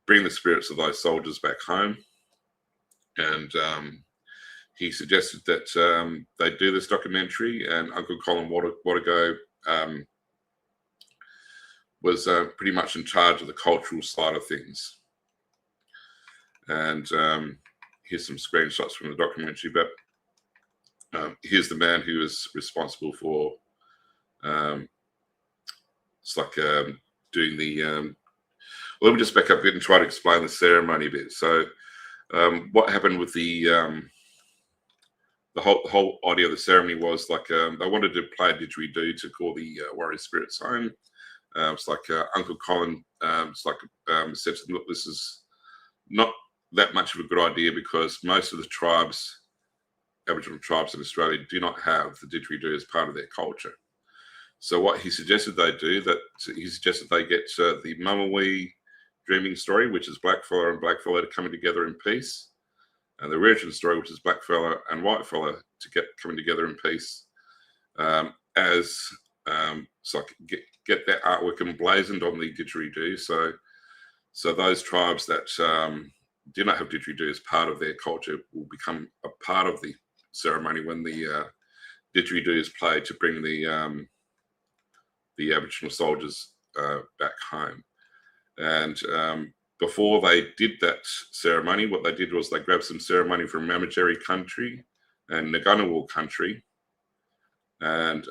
bring the spirits of those soldiers back home. And he suggested that they do this documentary, and Uncle Colin Watego was pretty much in charge of the cultural side of things. And here's some screenshots from the documentary, but here's the man who is responsible for doing the let me just back up a bit and try to explain the ceremony a bit. So what happened with the whole idea of the ceremony was they wanted to play a didgeridoo to call the warrior spirits home. It's like Uncle Colin said to them, look, this is not that much of a good idea because most of the Aboriginal tribes in Australia do not have the didgeridoo as part of their culture. So what he suggested they do, that he suggested they get the Mumawee dreaming story, which is blackfella and blackfella coming together in peace, and the Wirritjin story, which is blackfella and whitefella coming together in peace, as so get that artwork emblazoned on the didgeridoo. So those tribes that do not have didgeridoo as part of their culture will become a part of the ceremony when the didgeridoo is played to bring the Aboriginal soldiers back home. And before they did that ceremony, what they did was they grabbed some ceremony from Mamajeri country and Ngunnawal country, and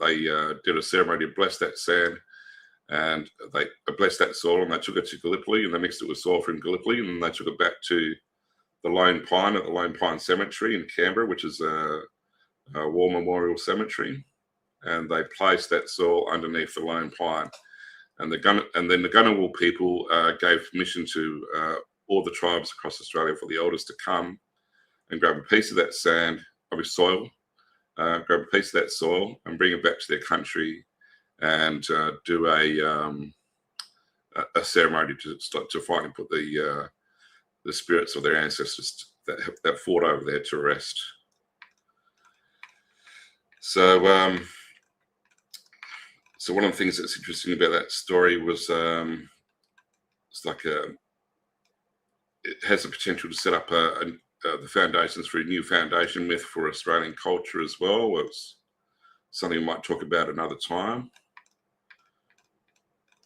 they did a ceremony to bless that sand, and they blessed that soil, and they took it to Gallipoli, and they mixed it with soil from Gallipoli, and then they took it back to the Lone Pine at the Lone Pine Cemetery in Canberra, which is a war memorial cemetery, and they placed that soil underneath the Lone Pine. And then the Ngunnawal people gave permission to all the tribes across Australia for the elders to come and grab a piece of that sand, of soil, grab a piece of that soil and bring it back to their country and do a ceremony to finally put the spirits of their ancestors that fought over there to rest. So one of the things that's interesting about that story was it's like it has the potential to set up the foundations for a new foundation myth for Australian culture as well. It's something we might talk about another time.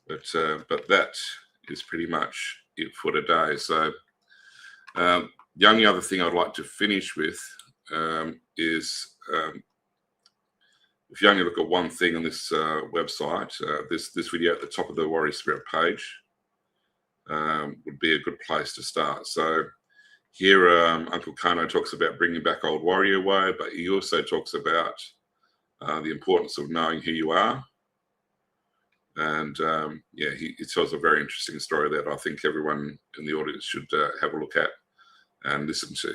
But that is pretty much it for today. So the only other thing I'd like to finish with is if you only look at one thing on this website, this video at the top of the Warrior Spirit page would be a good place to start. So here Uncle Karno talks about bringing back old warrior way, but he also talks about the importance of knowing who you are. And yeah, he tells a very interesting story that I think everyone in the audience should have a look at and listen to.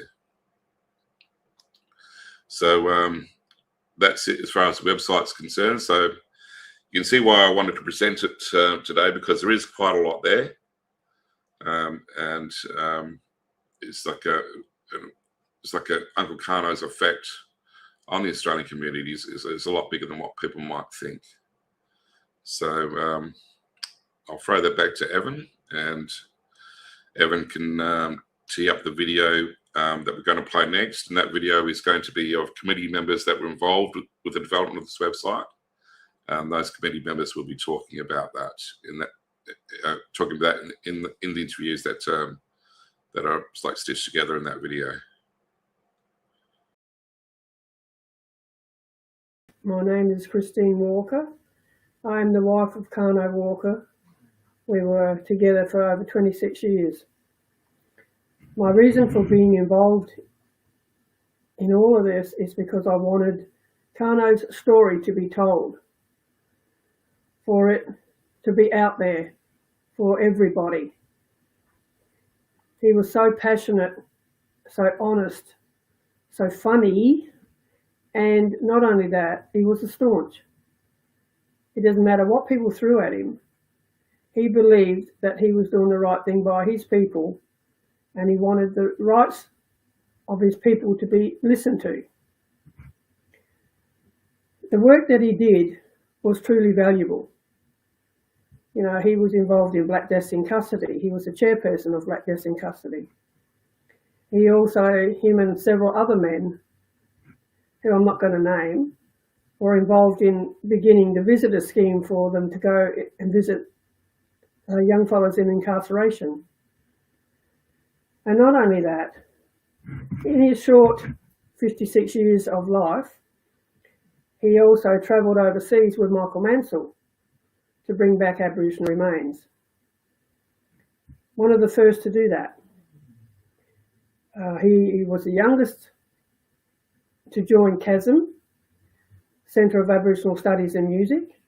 So that's it as far as the website's concerned. So you can see why I wanted to present it today, because there is quite a lot there, and it's like Uncle Karno's effect on the Australian communities is a lot bigger than what people might think. So I'll throw that back to Evan, and Evan can tee up the video that we're going to play next. And that video is going to be of committee members that were involved with the development of this website. Those committee members will be talking about that in the interviews that are like stitched together in that video. My name is Christine Walker. I am the wife of Karno Walker. We were together for over 26 years. My reason for being involved in all of this is because I wanted Karno's story to be told, for it to be out there for everybody. He was so passionate, so honest, so funny, and not only that, he was a staunch. It doesn't matter what people threw at him. He believed that he was doing the right thing by his people, and he wanted the rights of his people to be listened to. The work that he did was truly valuable. You know, he was involved in Black Deaths in Custody. He was the chairperson of Black Deaths in Custody. He also, him and several other men, who I'm not going to name, were involved in beginning the visitor scheme for them to go and visit young fellows in incarceration. And not only that, in his short 56 years of life, he also travelled overseas with Michael Mansell to bring back Aboriginal remains. One of the first to do that. He was the youngest to join CASM, Centre of Aboriginal Studies and Music.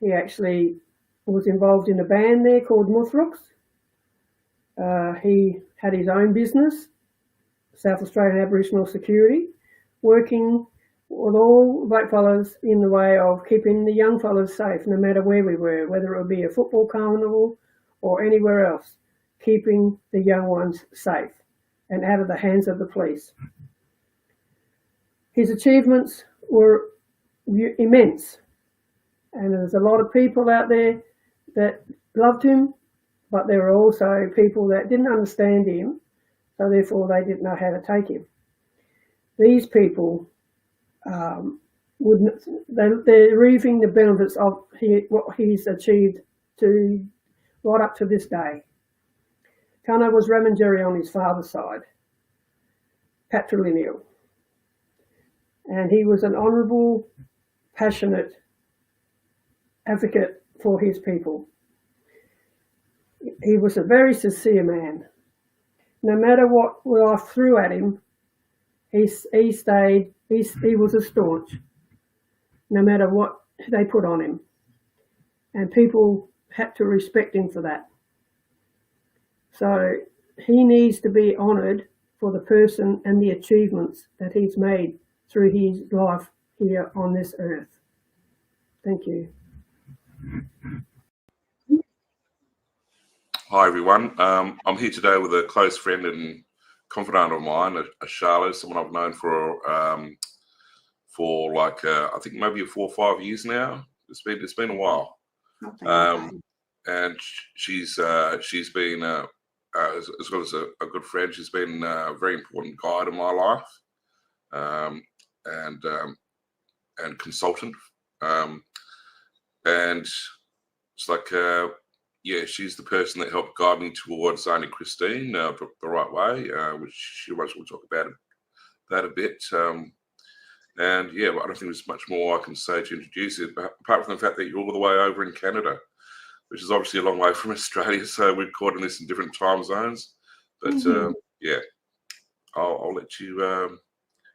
He actually was involved in a band there called Muthrooks. He had his own business, South Australian Aboriginal Security, working with all black fellas in the way of keeping the young fellas safe, no matter where we were, whether it would be a football carnival or anywhere else, keeping the young ones safe and out of the hands of the police. His achievements were immense, and there's a lot of people out there that loved him, but there were also people that didn't understand him, so therefore they didn't know how to take him. These people they're reaping the benefits of what he's achieved to right up to this day. Karno was Ramangeri on his father's side, patrilineal, and he was an honourable, passionate advocate for his people. He was a very sincere man. No matter what life threw at him, he stayed. He was a staunch, no matter what they put on him, and people had to respect him for that. So he needs to be honoured for the person and the achievements that he's made through his life here on this earth. Thank you. Hi everyone. I'm here today with a close friend and confidant of mine, a Charlotte, someone I've known for like I think maybe 4 or 5 years now. It's been a while, and she's been as well as a good friend. She's been a very important guide in my life, and consultant, and it's like she's the person that helped guide me towards Auntie Christine the right way, which she will talk about that a bit. And yeah, I don't think there's much more I can say to introduce it, apart from the fact that you're all the way over in Canada, which is obviously a long way from Australia. So we're recording this in different time zones. But I'll let you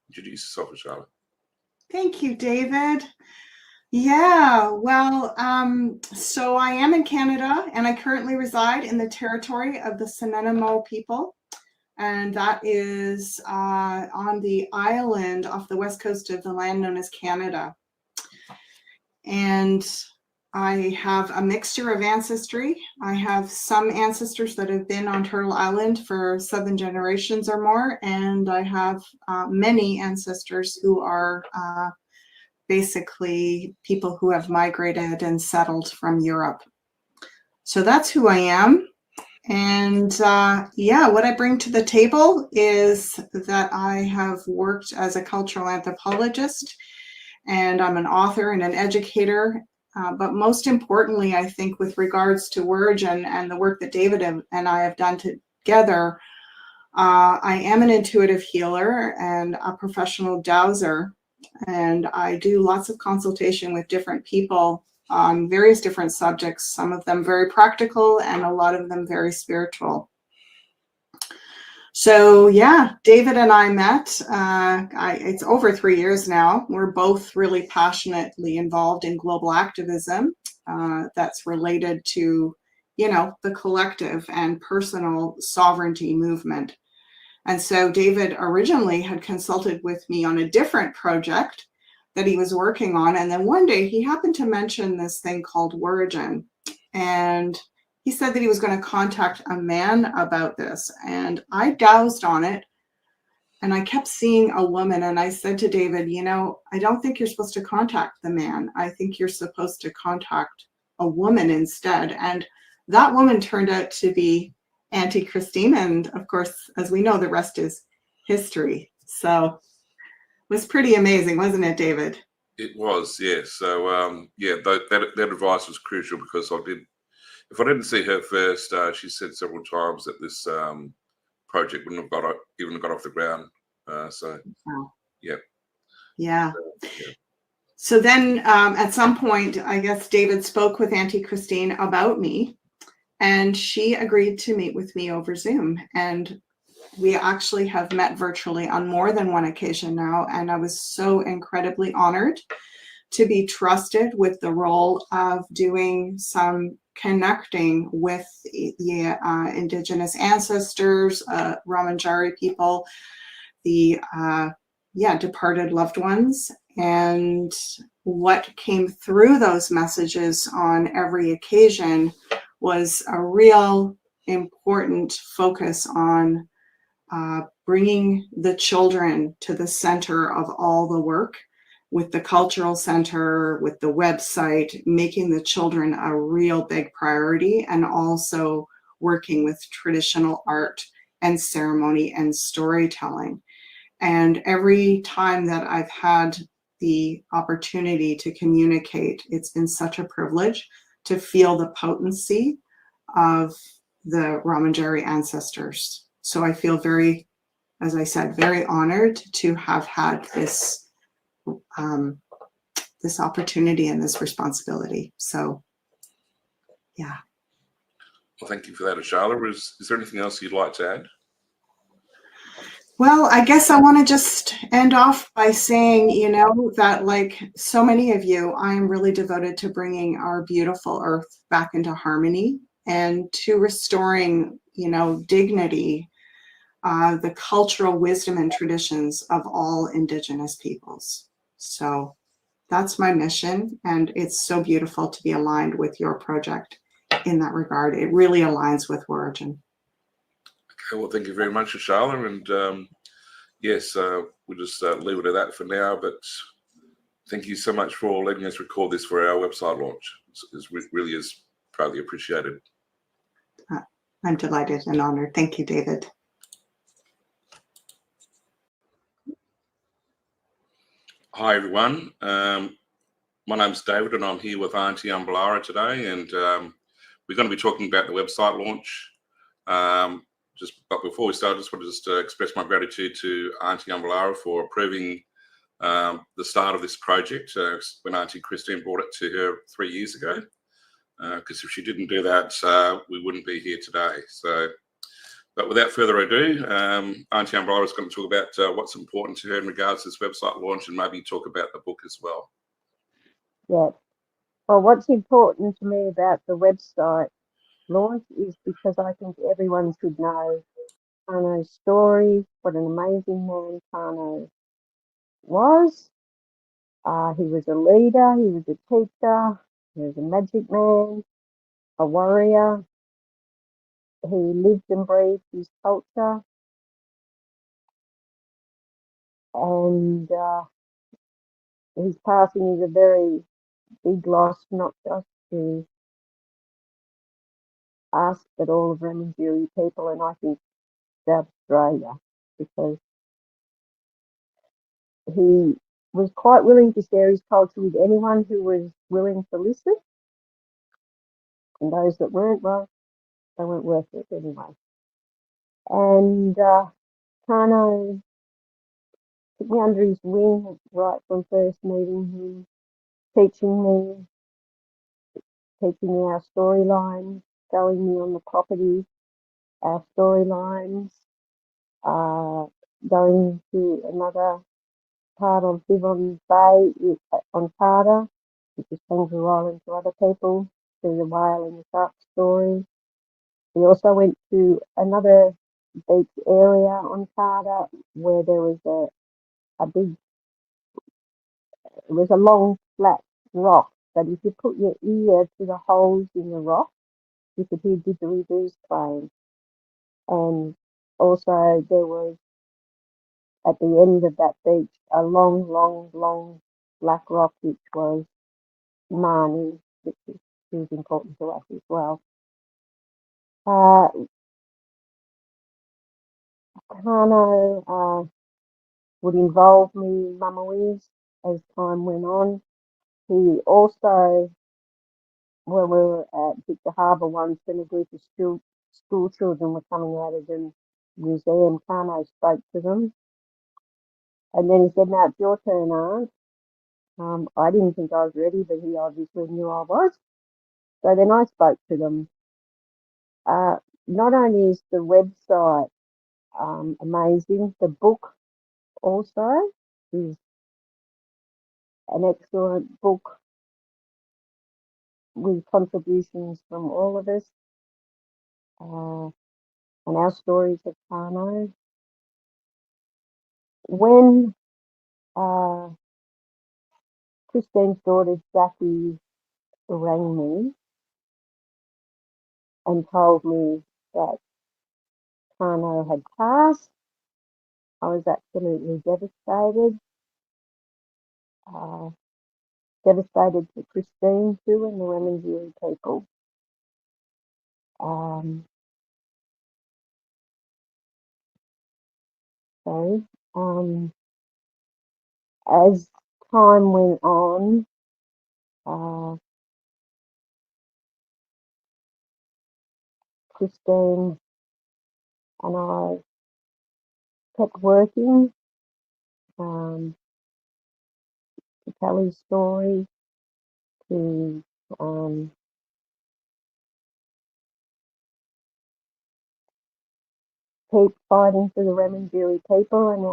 introduce yourself, Charlotte. Thank you, David. Yeah, well, so I am in Canada, and I currently reside in the territory of the Senenemo people, and that is on the island off the west coast of the land known as Canada. And I have a mixture of ancestry. I have some ancestors that have been on Turtle Island for 7 generations or more, and I have many ancestors who are basically people who have migrated and settled from Europe. So that's who I am. And what I bring to the table is that I have worked as a cultural anthropologist, and I'm an author and an educator. But most importantly, I think with regards to Wirritjin and the work that David and I have done together, I am an intuitive healer and a professional dowser. And I do lots of consultation with different people on various different subjects, some of them very practical and a lot of them very spiritual. So yeah, David and I met, it's over 3 years now. We're both really passionately involved in global activism that's related to, the collective and personal sovereignty movement. And so David originally had consulted with me on a different project that he was working on. And then one day he happened to mention this thing called Wirritjin. And he said that he was going to contact a man about this. And I dowsed on it. And I kept seeing a woman. And I said to David, I don't think you're supposed to contact the man. I think you're supposed to contact a woman instead. And that woman turned out to be Auntie Christine, and of course, as we know, the rest is history. So it was pretty amazing, wasn't it, David? It was, yeah. So that advice was crucial, because if I didn't see her first, she said several times that this project wouldn't have even got off the ground. Yeah. So then at some point, I guess David spoke with Auntie Christine about me. And she agreed to meet with me over Zoom. And we actually have met virtually on more than one occasion now. And I was so incredibly honored to be trusted with the role of doing some connecting with the Indigenous ancestors, Ramangeri people, the departed loved ones. And what came through those messages on every occasion was a real important focus on bringing the children to the center of all the work, with the cultural center, with the website, making the children a real big priority, and also working with traditional art and ceremony and storytelling. And every time that I've had the opportunity to communicate, it's been such a privilege to feel the potency of the Ramanjari ancestors. So I feel very, as I said, very honored to have had this this opportunity and this responsibility. So, yeah. Well, thank you for that, Ashala. Is there anything else you'd like to add? Well, I guess I want to just end off by saying, you know, that like so many of you, I am really devoted to bringing our beautiful earth back into harmony and to restoring, you know, dignity, the cultural wisdom and traditions of all Indigenous peoples. So that's my mission, and it's so beautiful to be aligned with your project in that regard. It really aligns with Wirritjin. Okay, well, thank you very much, Ashala. And yes, we'll just leave it at that for now. But thank you so much for letting us record this for our website launch. It really is proudly appreciated. I'm delighted and honored. Thank you, David. Hi, everyone. My name's David, and I'm here with Auntie Umbalara today. And we're going to be talking about the website launch. But before we start, I just wanted to express my gratitude to Auntie Umbalara for approving the start of this project when Auntie Christine brought it to her 3 years ago. Because if she didn't do that, we wouldn't be here today. But without further ado, Auntie Umbalara is going to talk about what's important to her in regards to this website launch, and maybe talk about the book as well. Yeah. Well, what's important to me about the website launch is because I think everyone should know Karno's story, what an amazing man Karno was. He was a leader, he was a teacher, he was a magic man, a warrior. He lived and breathed his culture. And his passing is a very big loss, not just to us, but all of Ramanjiri people, and I think South Australia, because he was quite willing to share his culture with anyone who was willing to listen, and those that weren't, well, they weren't worth it anyway. And Karno took me under his wing right from first meeting him, teaching me our storylines, showing me on the property our storylines, going to another part of Devon Bay on Carter, which is Kangaroo Island to other people, through the whale and the shark story. We also went to another beach area on Carter where there was it was a long flat rock, but if you put your ear to the holes in the rock, you could hear didgeridoos playing. And also there was, at the end of that beach, a long, long, long black rock, which was Marnie, which is important to us as well. Karno would involve me in mummeries as time went on. He also, when we were at Victor Harbour once, and a group of school children were coming out of the museum, Karno spoke to them. And then he said, "Now it's your turn, Aunt." I didn't think I was ready, but he obviously knew I was. So then I spoke to them. Not only is the website amazing, the book also is an excellent book with contributions from all of us and our stories of Karno. When Christine's daughter Jackie rang me and told me that Karno had passed. I was absolutely devastated. Devastated for Christine too and the Wemyss people. As time went on, Christine and I kept working to tell his story, to keep fighting for the Wemyss people and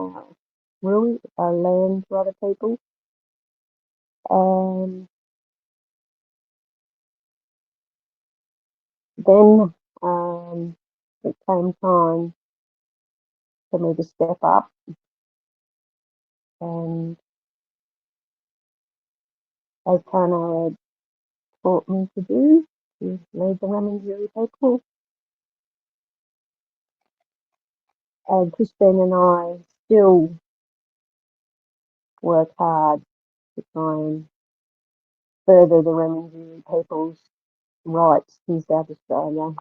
our land for other people. And then it came time for me to step up and, as Karno had taught me to do, to lead the Wemyss people. And Christine and I still work hard to try and further the Wemyss people's rights in South Australia.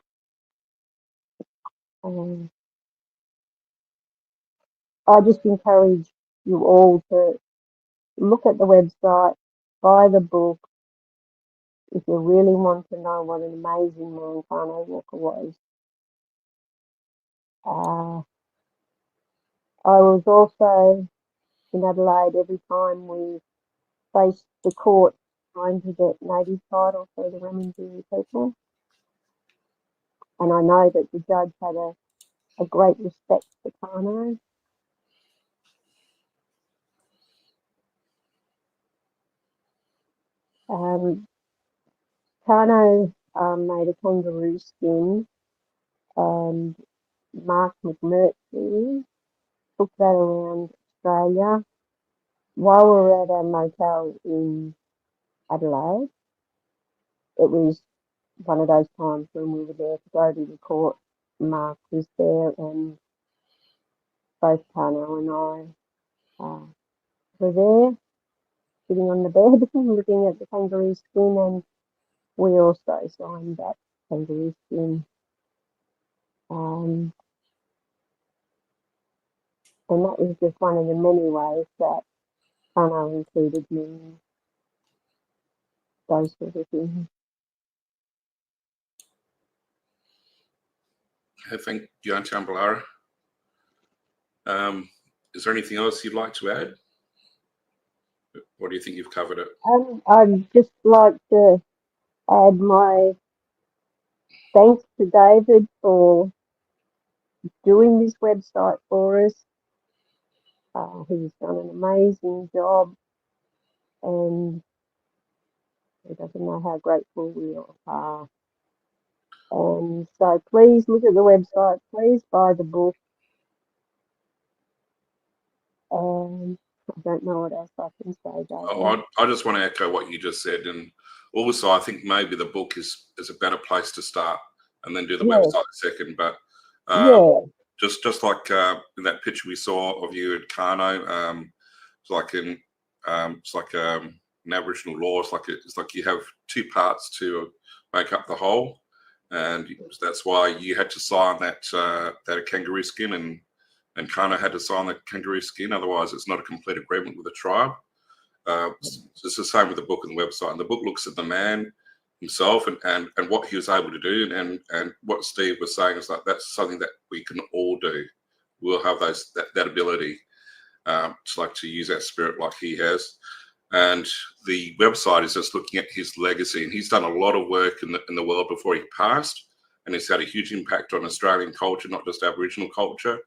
I just encourage you all to look at the website, buy the book, if you really want to know what an amazing man Karno Walker was. I was also in Adelaide every time we faced the court trying to get native title for the Wemyss people. And I know that the judge had a great respect for Karno. Karno made a kangaroo skin, and Mark McMurtry took that around Australia. While we were at a motel in Adelaide, it was one of those times when we were there to go to the court. Mark was there, and both Karno and I were there, sitting on the bed, looking at the kangaroo skin, and we also signed that kangaroo skin. And that was just one of the many ways that Karno included me in those sort of things. I thank you, Auntie Ambalara. Is there anything else you'd like to add? Or do you think you've covered it? I'd just like to add my thanks to David for doing this website for us. He's done an amazing job, and he doesn't know how grateful we are. And so please look at the website, please buy the book. And I don't know what else I can say, David. I just want to echo what you just said, and also I think maybe the book is a better place to start, and then do the website second. But just like in that picture we saw of you at Karno, it's like in Aboriginal law. It's like you have two parts to make up the whole, and that's why you had to sign that kangaroo skin, and Karno had to sign the kangaroo skin. Otherwise, it's not a complete agreement with the tribe. It's the same with the book and the website. And the book looks at the man himself and what he was able to do. And what Steve was saying is like that's something that we can all do. We'll have that ability to use that spirit like he has. And the website is just looking at his legacy. And he's done a lot of work in the world before he passed. And he's had a huge impact on Australian culture, not just Aboriginal culture.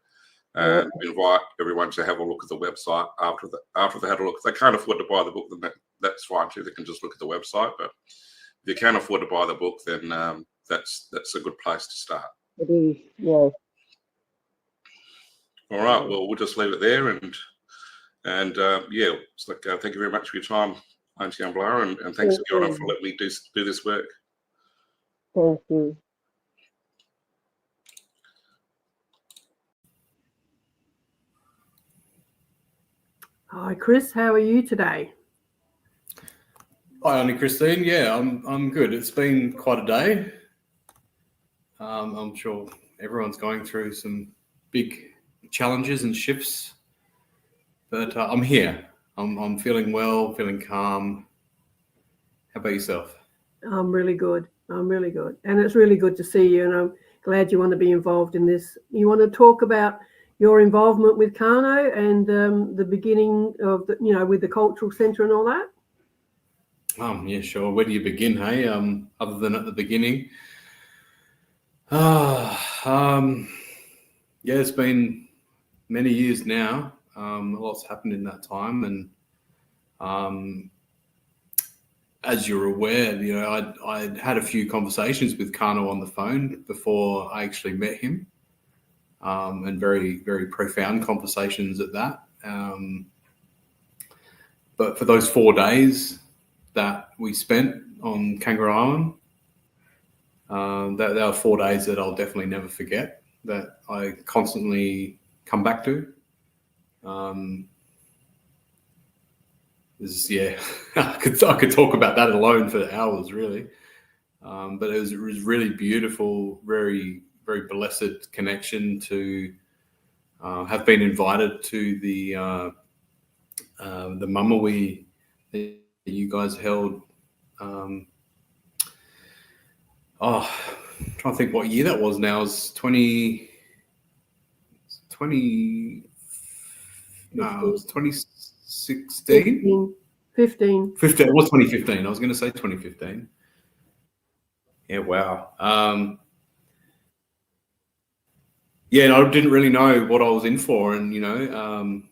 And we invite everyone to have a look at the website after they had a look. If they can't afford to buy the book, then that's fine too. They can just look at the website. But if you can afford to buy the book, then that's a good place to start. It is, yes. All right. Well, we'll just leave it there, and it's thank you very much for your time, Auntie Umblara, and thanks Thank Fiona you. for letting me do this work. Thank you. Hi, Chris. How are you today? Hi, Auntie Christine. Yeah, I'm good. It's been quite a day. I'm sure everyone's going through some big challenges and shifts, but I'm here. I'm feeling well, feeling calm. How about yourself? I'm really good. I'm really good. And it's really good to see you. And I'm glad you want to be involved in this. You want to talk about your involvement with Karno and the beginning of, with the cultural centre and all that? Yeah, sure. Where do you begin, hey? Other than at the beginning. Yeah, it's been many years now. A lot's happened in that time, and as you're aware, I'd had a few conversations with Karno on the phone before I actually met him, and very, very profound conversations at that. But for those 4 days that we spent on Kangaroo Island, they were 4 days that I'll definitely never forget, that I constantly come back to. I could talk about that alone for hours, really. But it was really beautiful, very, very blessed connection to have been invited to the Mamawi that you guys held. I'm trying to think what year that was now. It was 2020. No, it was 2016. 15. 15. It was 2015. I was going to say 2015. Yeah, wow. Yeah, and I didn't really know what I was in for, and I'm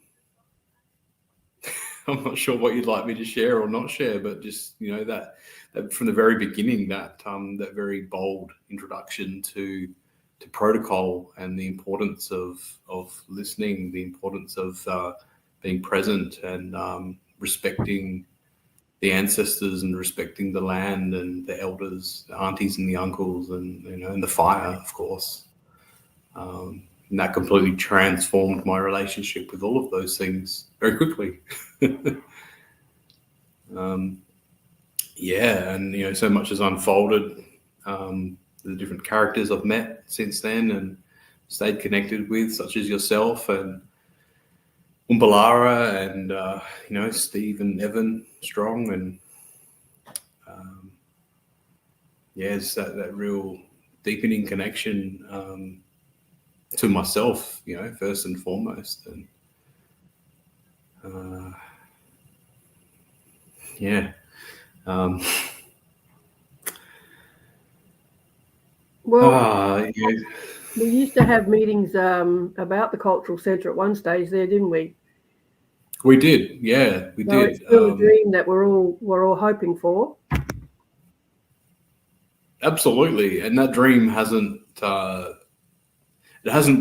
not sure what you'd like me to share or not share, but just that from the very beginning, that very bold introduction to protocol and the importance of listening, the importance of being present and respecting the ancestors and respecting the land and the elders, the aunties and the uncles, and and the fire, of course. And that completely transformed my relationship with all of those things very quickly. Yeah, and so much has unfolded. The different characters I've met since then and stayed connected with, such as yourself and Umbalara and Steve and Evan Strong, and it's that real deepening connection to myself, first and foremost, and Well, we used to have meetings about the cultural centre at one stage there, didn't we? We did, yeah, we did. It's still a dream that we're all hoping for. Absolutely, and that dream hasn't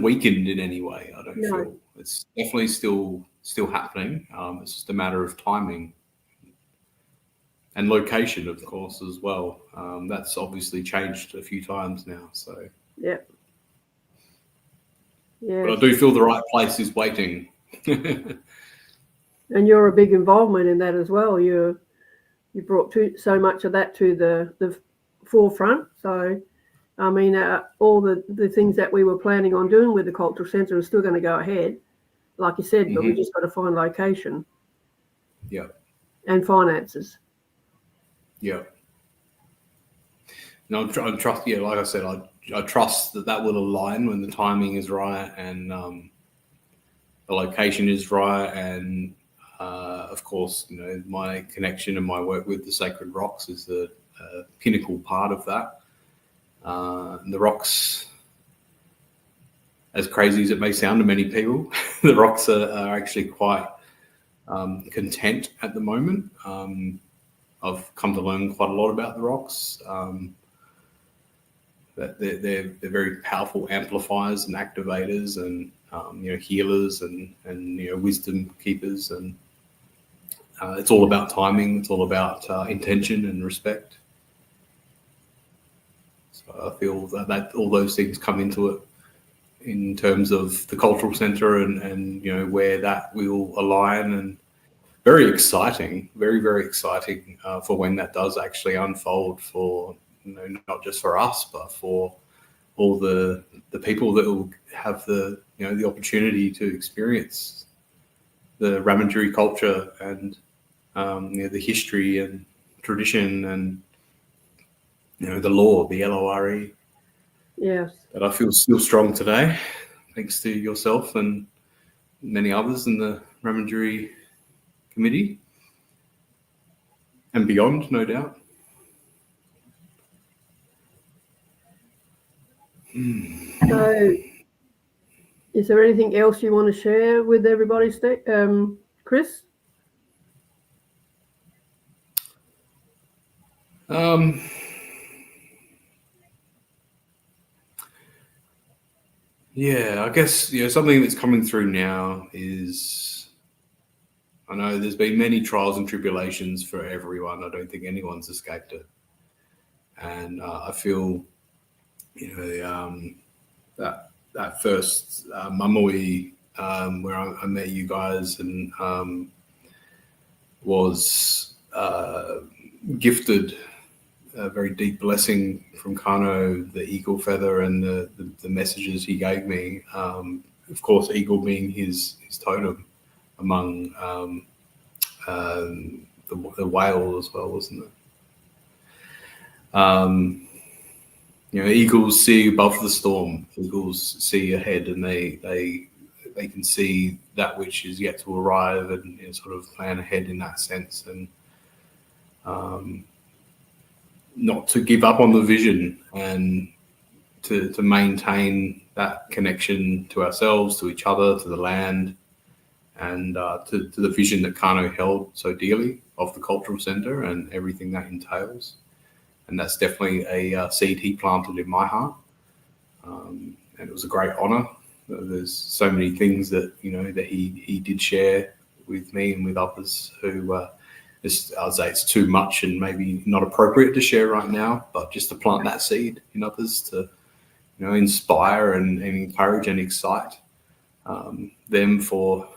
weakened in any way. I don't feel it's definitely still happening. It's just a matter of timing and location, of course, as well. That's obviously changed a few times now. So yeah. But I do feel the right place is waiting. And you're a big involvement in that as well. You brought so much of that to the forefront. So, I mean, all the things that we were planning on doing with the cultural centre are still going to go ahead, like you said, but we just got to find location. Yeah. And finances. Yeah. No, I trust. Yeah, like I said, I trust that will align when the timing is right and the location is right, and of course, my connection and my work with the sacred rocks is the pinnacle part of that. The rocks, as crazy as it may sound to many people, the rocks are actually quite content at the moment. I've come to learn quite a lot about the rocks. That they're very powerful amplifiers and activators, and healers and wisdom keepers, and it's all about timing. It's all about intention and respect. So I feel that all those things come into it in terms of the cultural centre and where that will align, and very exciting, very, very exciting for when that does actually unfold for, not just for us, but for all the people that will have the opportunity to experience the Ramajiri culture and the history and tradition and the law, the LORE, Yes. that I feel still strong today, thanks to yourself and many others in the Ramajiri committee and beyond, no doubt. So, is there anything else you want to share with everybody, Chris? Yeah, I guess something that's coming through now is, I know there's been many trials and tribulations for everyone. I don't think anyone's escaped it, and I feel that first Mamui where I met you guys and was gifted a very deep blessing from Karno, the eagle feather, and the messages he gave me. Of course, eagle being his totem among the whale as well, wasn't it? Eagles see above the storm. Eagles see ahead, and they can see that which is yet to arrive, and sort of plan ahead in that sense, and not to give up on the vision, and to maintain that connection to ourselves, to each other, to the land, and to the vision that Karno held so dearly of the cultural centre and everything that entails. And that's definitely a seed he planted in my heart. And it was a great honour. There's so many things that that he did share with me and with others who I'd say it's too much and maybe not appropriate to share right now, but just to plant that seed in others to inspire and encourage and excite them for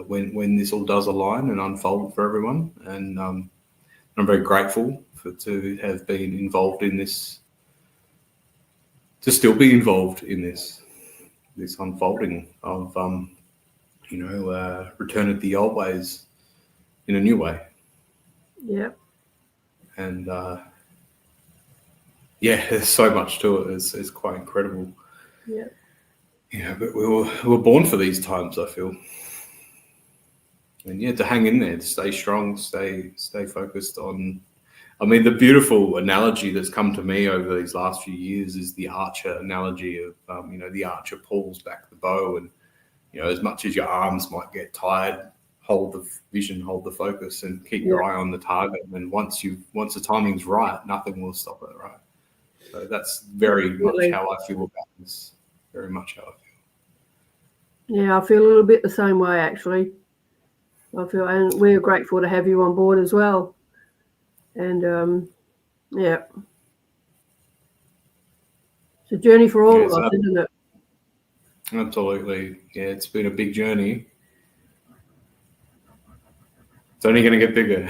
when this all does align and unfold for everyone. And I'm very grateful to have been involved in this, to still be involved in this unfolding of return of the old ways in a new way. Yep. And there's so much to it. It's quite incredible. Yeah. But we were born for these times, I feel. And to hang in there, to stay strong, stay focused on. I mean, the beautiful analogy that's come to me over these last few years is the archer analogy of, the archer pulls back the bow, and as much as your arms might get tired, hold the vision, hold the focus, and keep your eye on the target. And once the timing's right, nothing will stop it, right? So that's very much how I feel about this. Very much how I feel. Yeah, I feel a little bit the same way, actually. I feel, and we're grateful to have you on board as well. And it's a journey for all of us, isn't it? Absolutely. Yeah, it's been a big journey. It's only going to get bigger.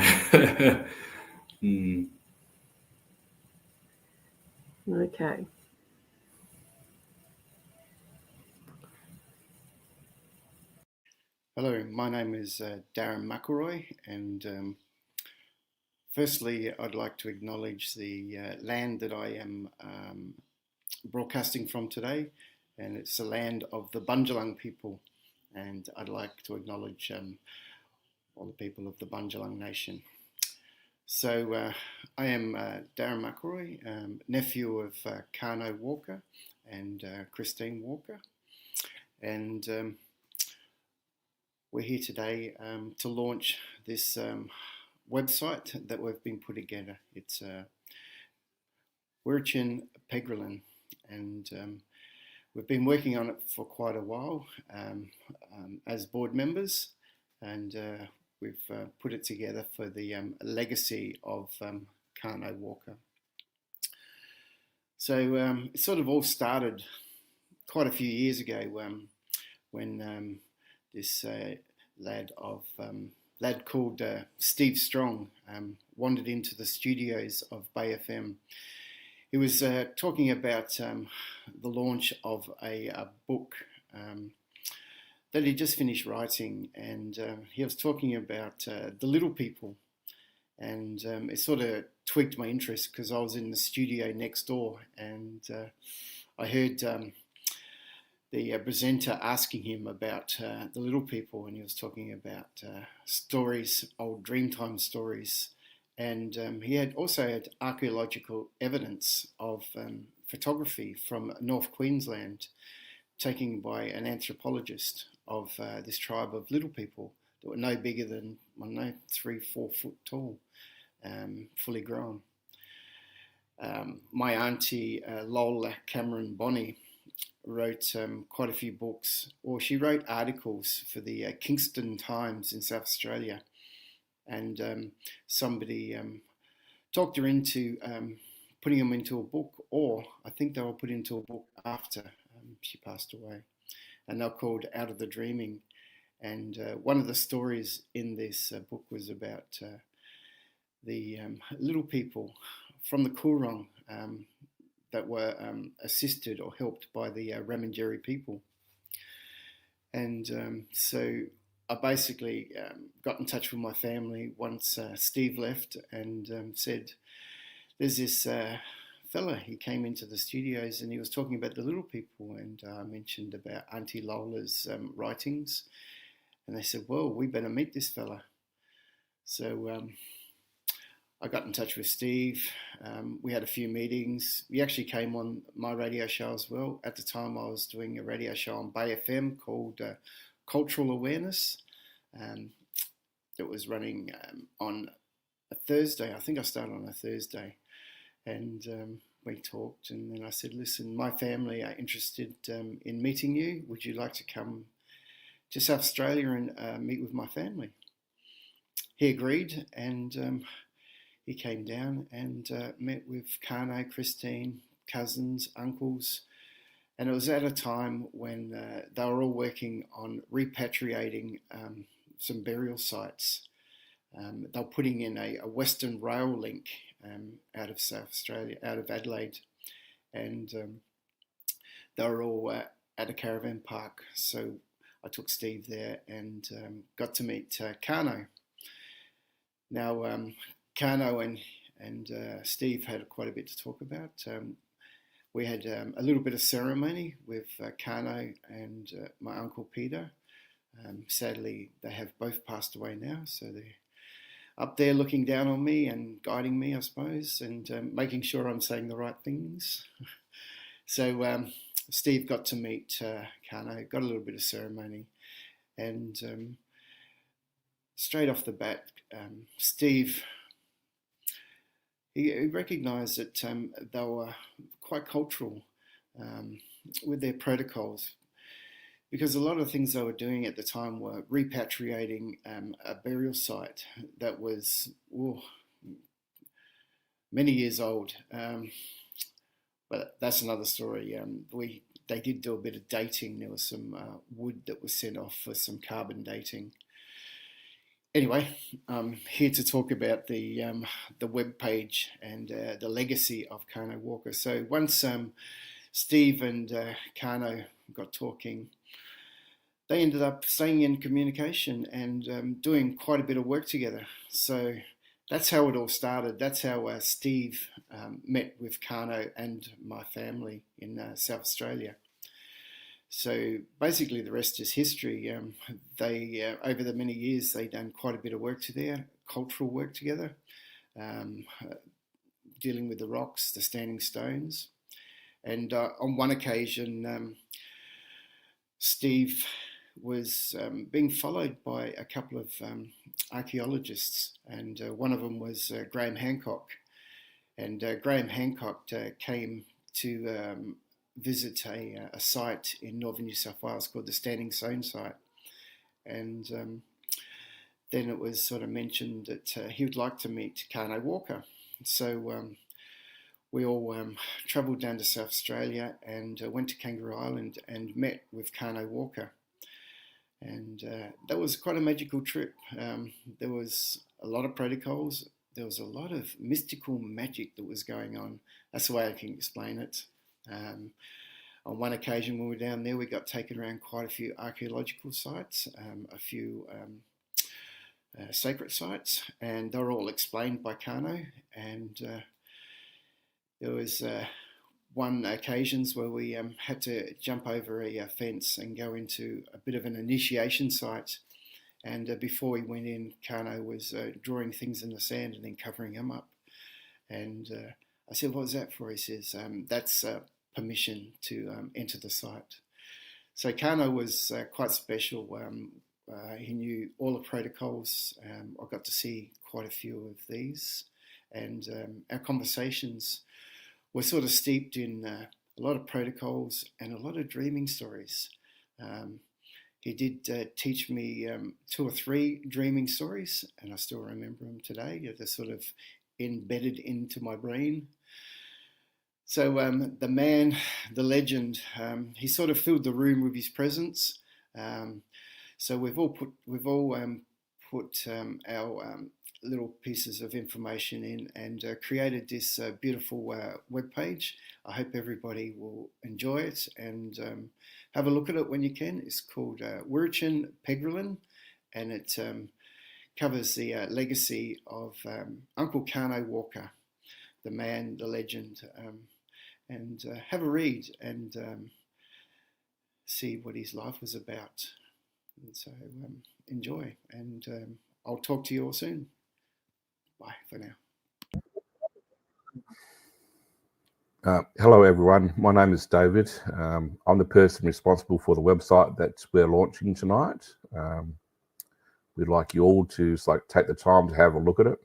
Okay. Hello, my name is Darren McElroy, and firstly, I'd like to acknowledge the land that I am broadcasting from today, and it's the land of the Bundjalung people, and I'd like to acknowledge all the people of the Bundjalung Nation. So I am Darren McElroy, nephew of Karno Walker and Christine Walker, and we're here today to launch this website that we've been putting together. It's Wirritjin Peggerra, and we've been working on it for quite a while as board members, and we've put it together for the legacy of Karno Walker. So it sort of all started quite a few years ago when this lad called Steve Strong wandered into the studios of Bay FM. He was talking about the launch of a book that he just finished writing, and he was talking about the little people, and it sort of tweaked my interest because I was in the studio next door, and I heard the presenter asking him about the little people, and he was talking about stories, old Dreamtime stories, and he had also had archaeological evidence of photography from North Queensland taken by an anthropologist of this tribe of little people that were no bigger than, I don't know, 3-4 foot tall, fully grown. My auntie Lola Cameron Bonney wrote quite a few books, or she wrote articles for the Kingston Times in South Australia, and somebody talked her into putting them into a book, or I think they were put into a book after she passed away, and they're called Out of the Dreaming. And one of the stories in this book was about the little people from the Coorong that were assisted or helped by the Ramangeri people. And so I basically got in touch with my family once Steve left, and said, there's this fella, he came into the studios and he was talking about the little people, and I mentioned about Auntie Lola's writings, and they said, well, we better meet this fella. So I got in touch with Steve. We had a few meetings. He actually came on my radio show as well. At the time, I was doing a radio show on Bay FM called Cultural Awareness. It was running on a Thursday. I think I started on a Thursday. And we talked, and then I said, listen, my family are interested in meeting you. Would you like to come to South Australia and meet with my family? He agreed, and he came down and met with Karno, Christine, cousins, uncles, and it was at a time when they were all working on repatriating some burial sites. They were putting in a Western rail link out of South Australia, out of Adelaide, and they were all at a caravan park. So I took Steve there and got to meet Karno. Now, Karno and Steve had quite a bit to talk about. We had a little bit of ceremony with Karno and my uncle Peter. Sadly, they have both passed away now, so they're up there looking down on me and guiding me, I suppose, and making sure I'm saying the right things. So Steve got to meet Karno, got a little bit of ceremony, and straight off the bat, Steve, he recognised that they were quite cultural with their protocols, because a lot of things they were doing at the time were repatriating a burial site that was many years old. But that's another story. They did do a bit of dating. There was some wood that was sent off for some carbon dating. Anyway, I'm here to talk about the web page and the legacy of Karno Walker. So once Steve and Karno got talking, they ended up staying in communication and doing quite a bit of work together. So that's how it all started. That's how Steve met with Karno and my family in South Australia. So basically the rest is history. They over the many years, they've done quite a bit of work together, cultural work together, dealing with the rocks, the standing stones. And on one occasion, Steve was being followed by a couple of archaeologists, and one of them was Graham Hancock. And Graham Hancock came to visit a site in northern New South Wales called the Standing Stone site. And then it was sort of mentioned that he would like to meet Karno Walker. So we all travelled down to South Australia and went to Kangaroo Island and met with Karno Walker. And that was quite a magical trip. There was a lot of protocols. There was a lot of mystical magic that was going on. That's the way I can explain it. On one occasion when we were down there, we got taken around quite a few archaeological sites, a few sacred sites, and they were all explained by Karno. And there was one occasions where we had to jump over a fence and go into a bit of an initiation site. And before we went in, Karno was drawing things in the sand and then covering them up. And I said, "What was that for?" He says, "That's permission to enter the site." So Karno was quite special. He knew all the protocols. I got to see quite a few of these. And our conversations were sort of steeped in a lot of protocols and a lot of dreaming stories. He did teach me 2 or 3 dreaming stories, and I still remember them today. They're sort of embedded into my brain. So the man, the legend, he sort of filled the room with his presence. So we've all put our little pieces of information in and created this beautiful web page. I hope everybody will enjoy it and have a look at it when you can. It's called Wirritjin Peggerra, and it covers the legacy of Uncle Karno Walker, the man, the legend, and have a read and see what his life was about. And so enjoy, and I'll talk to you all soon. Bye for now. Hello everyone, my name is David. I'm the person responsible for the website that we're launching tonight. We'd like you all to take the time to have a look at it.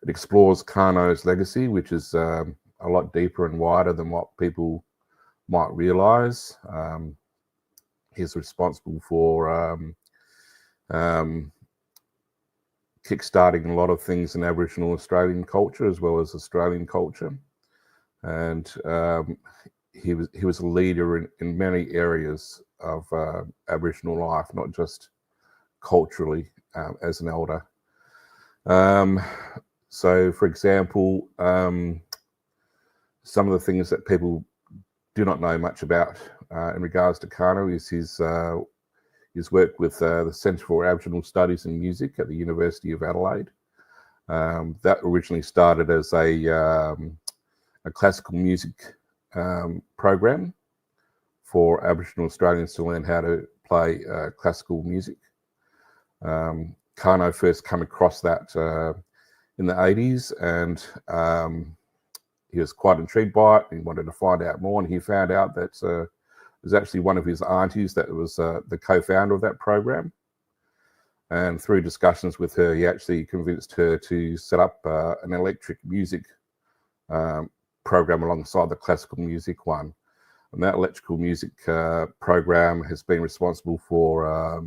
It explores Karno's legacy, which is a lot deeper and wider than what people might realise. He's responsible for kickstarting a lot of things in Aboriginal Australian culture as well as Australian culture, and he was a leader in many areas of Aboriginal life, not just culturally as an elder. So, for example, some of the things that people do not know much about in regards to Karno is his work with the Centre for Aboriginal Studies and Music at the University of Adelaide. That originally started as a classical music program for Aboriginal Australians to learn how to play classical music. Karno first came across that in the 80s, and he was quite intrigued by it. He wanted to find out more, and he found out that it was actually one of his aunties that was the co-founder of that program. And through discussions with her, he actually convinced her to set up an electric music program alongside the classical music one. And that electrical music program has been responsible for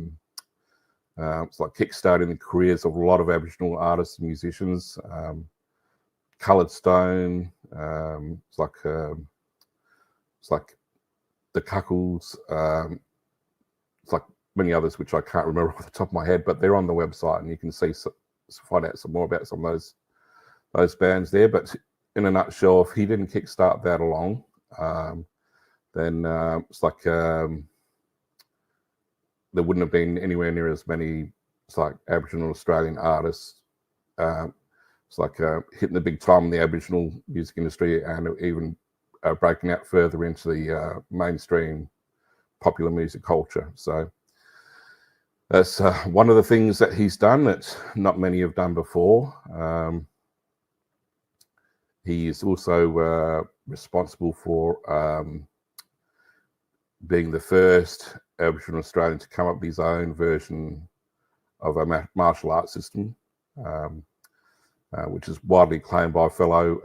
kickstarting the careers of a lot of Aboriginal artists and musicians. Coloured Stone, it's like the Cuckles, it's like many others which I can't remember off the top of my head, but they're on the website and you can find out some more about some of those bands there. But in a nutshell, if he didn't kickstart that along, then it's like there wouldn't have been anywhere near as many Aboriginal Australian artists. It's like hitting the big time in the Aboriginal music industry, and even breaking out further into the mainstream popular music culture. So that's one of the things that he's done that not many have done before. He is also responsible for being the first Aboriginal Australian to come up with his own version of a martial arts system, which is widely acclaimed by fellow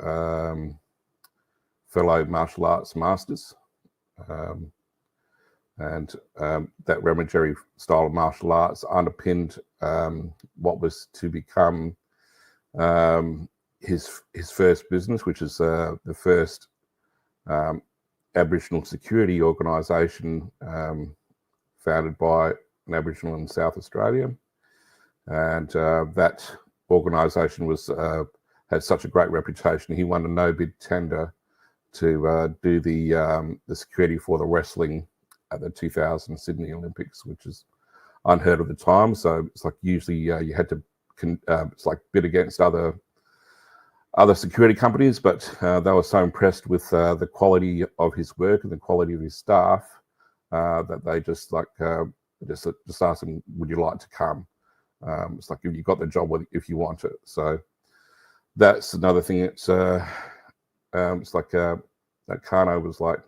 martial arts masters. and that Wirritjin style of martial arts underpinned what was to become his first business, which is the first Aboriginal security organisation founded by an Aboriginal in South Australia, and that organisation was had such a great reputation. He won a no-bid tender to do the security for the wrestling at the 2000 Sydney Olympics, which is unheard of at the time. So it's like usually you had to it's like bid against other security companies, but they were so impressed with the quality of his work and the quality of his staff that they just asked him, "Would you like to come?" It's like, if you got the job, if you want it. So that's another thing. It's like that Karno was like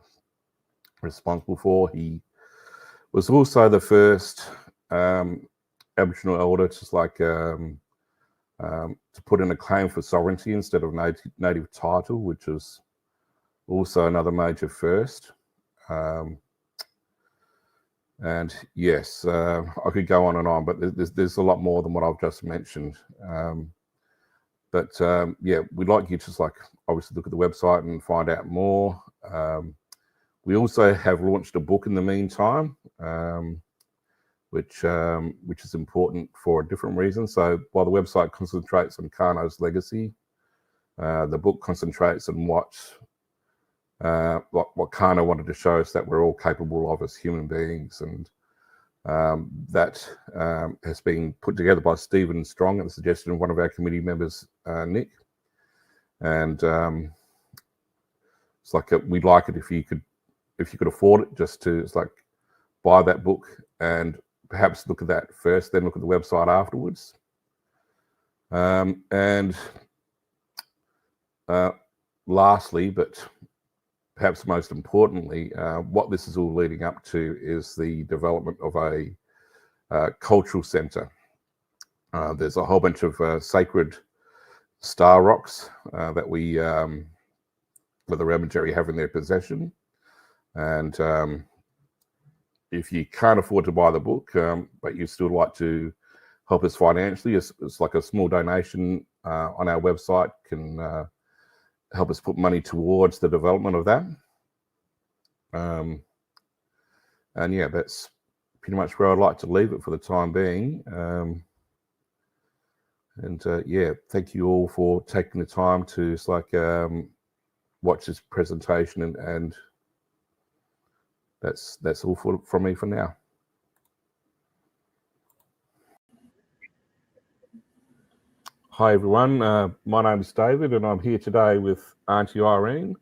responsible for. He was also the first Aboriginal elder to to put in a claim for sovereignty instead of native title, which is also another major first. And yes, I could go on and on, but there's a lot more than what I've just mentioned. But yeah, we'd like you to obviously look at the website and find out more. We also have launched a book in the meantime, which is important for a different reason. So while the website concentrates on Karno's legacy, the book concentrates on what Karno wanted to show us that we're all capable of as human beings, and that has been put together by Stephen Strong at the suggestion of one of our committee members, Nick. And it's like we'd like it if you could afford it, just to buy that book and perhaps look at that first, then look at the website afterwards. And lastly, but perhaps most importantly, what this is all leading up to is the development of a cultural centre. There's a whole bunch of sacred star rocks that the Wirritjin have in their possession. And if you can't afford to buy the book, but you still like to help us financially, it's like a small donation on our website can help us put money towards the development of that. And yeah, that's pretty much where I'd like to leave it for the time being. Yeah, thank you all for taking the time to watch this presentation, and that's all from me for now. Hi everyone, my name is David, and I'm here today with Auntie Irene,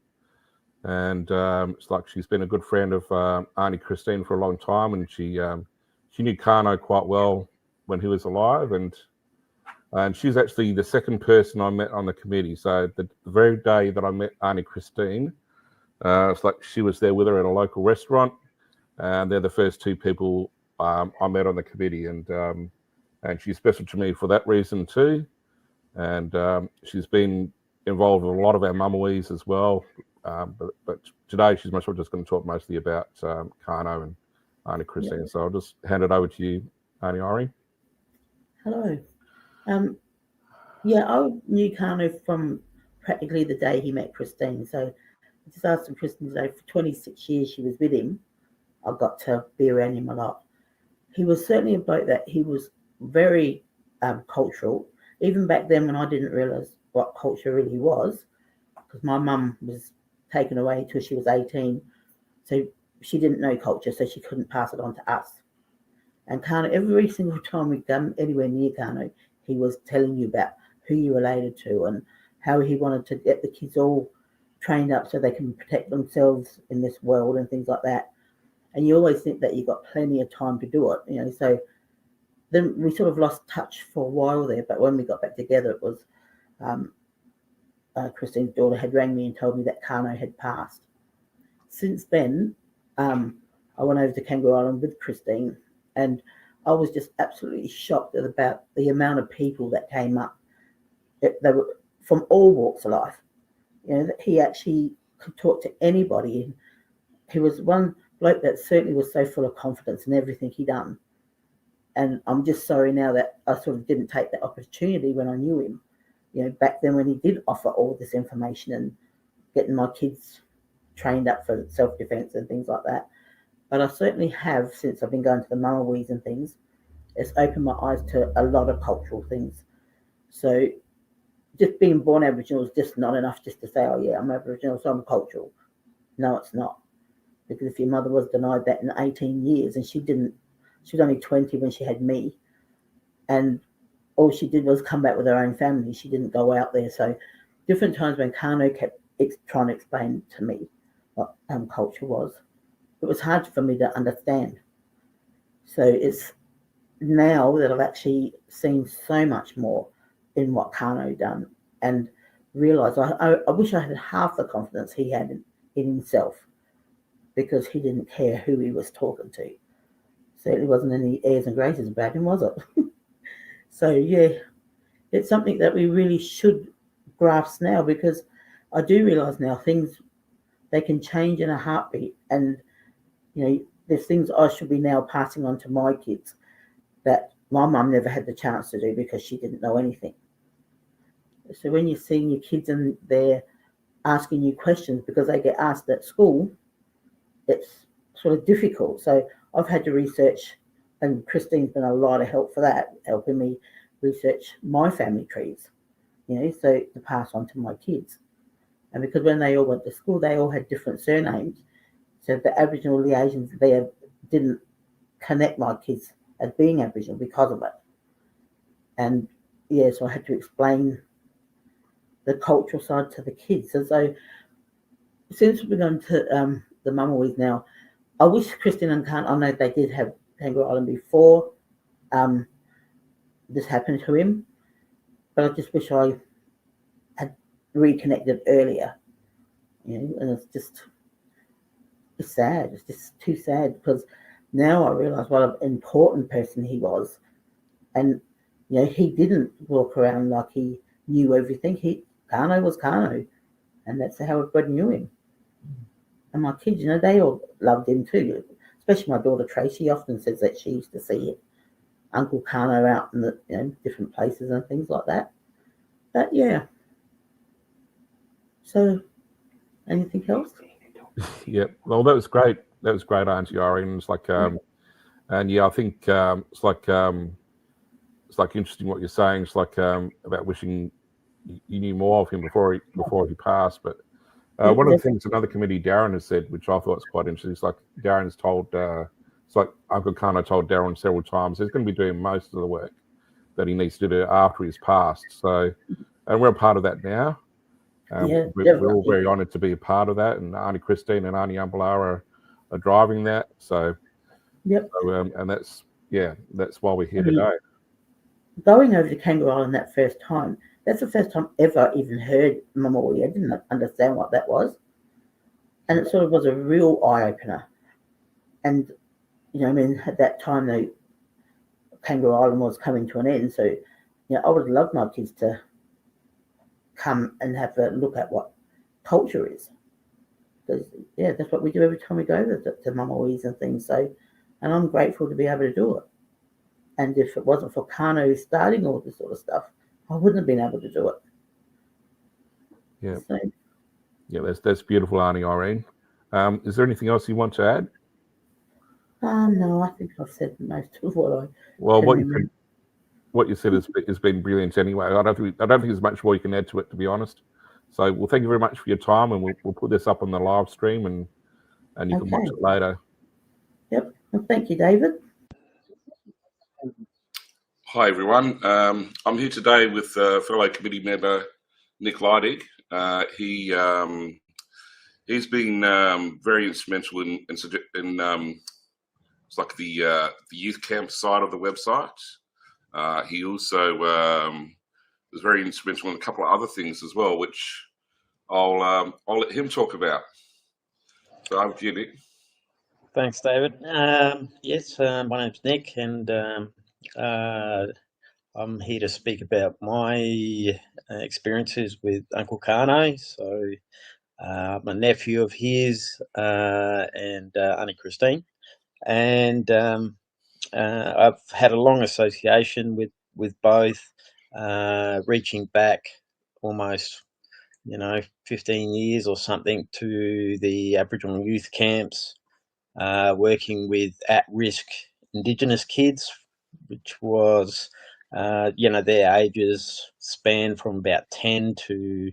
and it's like she's been a good friend of Auntie Christine for a long time, and she knew Karno quite well when he was alive, and she's actually the second person I met on the committee. So the very day that I met Auntie Christine, it's like she was there with her at a local restaurant, and they're the first two people I met on the committee, and she's special to me for that reason too. And she's been involved with a lot of our mamawees as well, but today she's most probably just going to talk mostly about Karno and Auntie Christine. Yeah. So I'll just hand it over to you, Auntie Irene. Hello. Yeah, I knew Karno from practically the day he met Christine. So I just asked him, Christine, today, for 26 years she was with him, I got to be around him a lot. He was certainly a bloke that he was very cultural. Even back then when I didn't realise what culture really was, because my mum was taken away till she was 18. So she didn't know culture, so she couldn't pass it on to us. And Karno, every single time we'd done anywhere near Karno, he was telling you about who you related to and how he wanted to get the kids all trained up so they can protect themselves in this world and things like that. And you always think that you've got plenty of time to do it, you know. So then we sort of lost touch for a while there, but when we got back together, it was Christine's daughter had rang me and told me that Karno had passed. Since then, I went over to Kangaroo Island with Christine, and I was just absolutely shocked about the amount of people that came up. They were from all walks of life. You know, that he actually could talk to anybody. He was one bloke that certainly was so full of confidence in everything he done. And I'm just sorry now that I sort of didn't take that opportunity when I knew him, back then when he did offer all this information and getting my kids trained up for self-defense and things like that. But I certainly have, since I've been going to the Mamawees and things, it's opened my eyes to a lot of cultural things. So just being born Aboriginal is just not enough just to say, oh yeah, I'm Aboriginal, so I'm cultural. No, it's not. Because if your mother was denied that in 18 years and she was only 20 when she had me, and all she did was come back with her own family. She didn't go out there. So different times when Karno kept trying to explain to me what culture was, it was hard for me to understand. So it's now that I've actually seen so much more in what Karno done and realised I wish I had half the confidence he had in himself, because he didn't care who he was talking to. Certainly wasn't any airs and graces about him, was it? So yeah, it's something that we really should grasp now, because I do realise now things, they can change in a heartbeat, and there's things I should be now passing on to my kids that my mum never had the chance to do because she didn't know anything. So when you're seeing your kids and they're asking you questions because they get asked at school, it's sort of difficult. So I've had to research, and Christine's been a lot of help for that, helping me research my family trees, so to pass on to my kids. And because when they all went to school, they all had different surnames. So the Aboriginal liaisons there didn't connect my kids as being Aboriginal because of it. And yeah, so I had to explain the cultural side to the kids. And so since we've gone to the Mamawees now, I wish Christine and Karno, I know they did have Kangaroo Island before this happened to him, but I just wish I had reconnected earlier, and it's sad. It's just too sad, because now I realise what an important person he was. And, he didn't walk around like he knew everything. Karno was Karno, and that's how everybody knew him. And my kids, they all loved him too, especially my daughter Tracy often says that she used to see Uncle Karno out in the different places and things like that. But yeah. So, anything else? Yeah, well, that was great. That was great, Auntie Irene. It's like, and yeah, I think it's like interesting what you're saying. It's like about wishing you knew more of him before he passed. But one of the things another committee, Darren, has said, which I thought was quite interesting, is like Darren's told, it's like Uncle Karno told Darren several times, he's going to be doing most of the work that he needs to do after he's passed. So, and we're a part of that now. We're all very honoured to be a part of that, and Auntie Christine and Auntie Umbalara are driving that. So, and that's why we're here today. Going over to Kangaroo Island that first time, that's the first time ever I even heard Mamawi. I didn't understand what that was, and it sort of was a real eye opener. And at that time, the Kangaroo Island was coming to an end, so I would have loved my kids to come and have a look at what culture is, because that's what we do every time we go to Mamawees and things. So, and I'm grateful to be able to do it. And if it wasn't for Karno starting all this sort of stuff, I wouldn't have been able to do it. Yeah. So, yeah, that's beautiful, Auntie Irene. Is there anything else you want to add? No, I think I've said most of what I. Well, what you said has been brilliant anyway. I don't think there's much more you can add to it, to be honest. So, well, thank you very much for your time, and we'll put this up on the live stream, and you can watch it later. Yep. Well, thank you, David. Hi, everyone. I'm here today with fellow committee member Nick Leidig. He's been very instrumental in it's like the youth camp side of the website. He also was very instrumental in a couple of other things as well, which I'll let him talk about. So over to you, Nick. Thanks, David. Yes, my name's Nick, and I'm here to speak about my experiences with Uncle Karno. So I'm a nephew of his and Auntie Christine, and I've had a long association with both, reaching back almost 15 years or something to the Aboriginal youth camps, working with at-risk Indigenous kids, which was, their ages span from about 10 to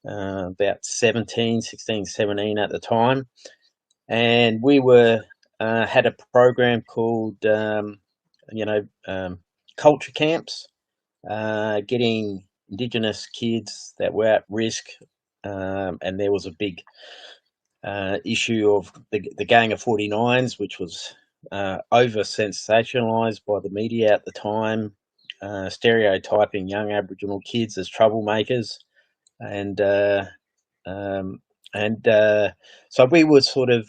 about 17, 16, 17 at the time. And we had a program called, culture camps, getting Indigenous kids that were at risk. And there was a big issue of the Gang of 49s, which was over sensationalized by the media at the time, stereotyping young Aboriginal kids as troublemakers. And so we were sort of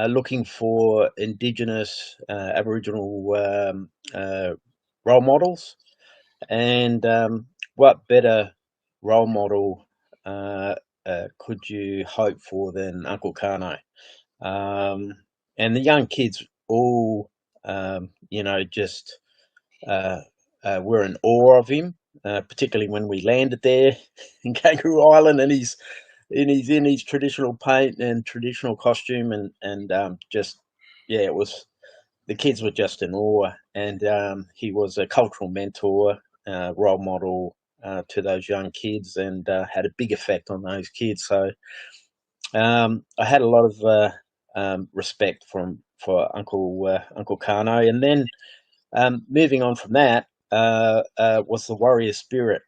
looking for Indigenous Aboriginal role models. And what better role model could you hope for than Uncle Karno? And the young kids all, just were in awe of him, particularly when we landed there in Kangaroo Island, and he's in his traditional paint and traditional costume, and just it was, the kids were just in awe, and he was a cultural mentor, role model to those young kids, and had a big effect on those kids. So I had a lot of respect for Uncle Karno, and then moving on from that was the Warrior Spirit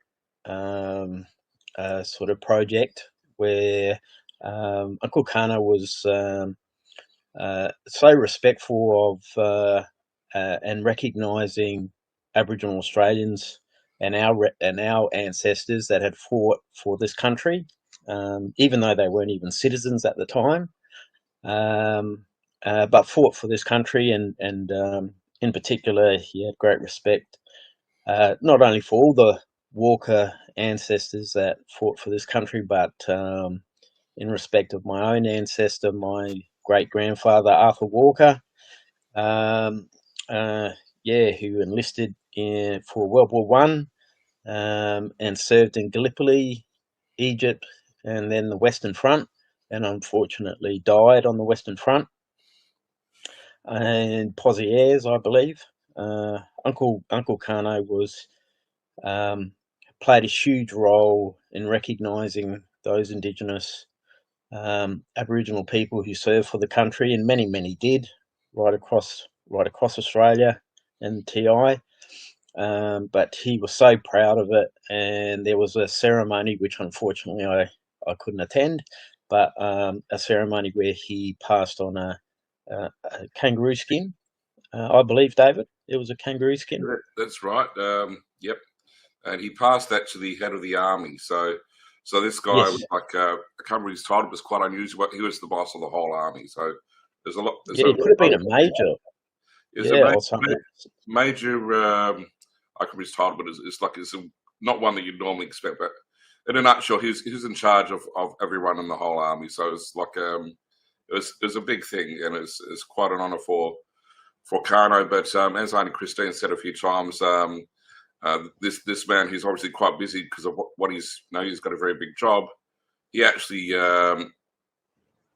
sort of project, where Uncle Karno was so respectful of and recognising Aboriginal Australians and our ancestors that had fought for this country, even though they weren't even citizens at the time, but fought for this country, and in particular, he had great respect not only for all the Walker ancestors that fought for this country, but in respect of my own ancestor, my great grandfather Arthur Walker, who enlisted for World War One, and served in Gallipoli, Egypt, and then the Western Front, and unfortunately died on the Western Front, and Pozieres, I believe. Uncle Karno was played a huge role in recognising those Indigenous Aboriginal people who served for the country, and many did, right across Australia and TI. But he was so proud of it, and there was a ceremony which unfortunately I couldn't attend, but a ceremony where he passed on a kangaroo skin. I believe, David, it was a kangaroo skin. That's right. Yep. And he passed that to the head of the army. So this guy Yes. was like, I can't remember his title, was quite unusual. He was the boss of the whole army. So there's a lot. Yeah, it could have been a major. Or something. Major, I can't remember his title, but it's not one that you'd normally expect. But in a nutshell, he's in charge of everyone in the whole army. So it's like it was a big thing, and it's quite an honour for Karno. But as Auntie Christine said a few times, this man, he's obviously quite busy because of what he's got a very big job. He actually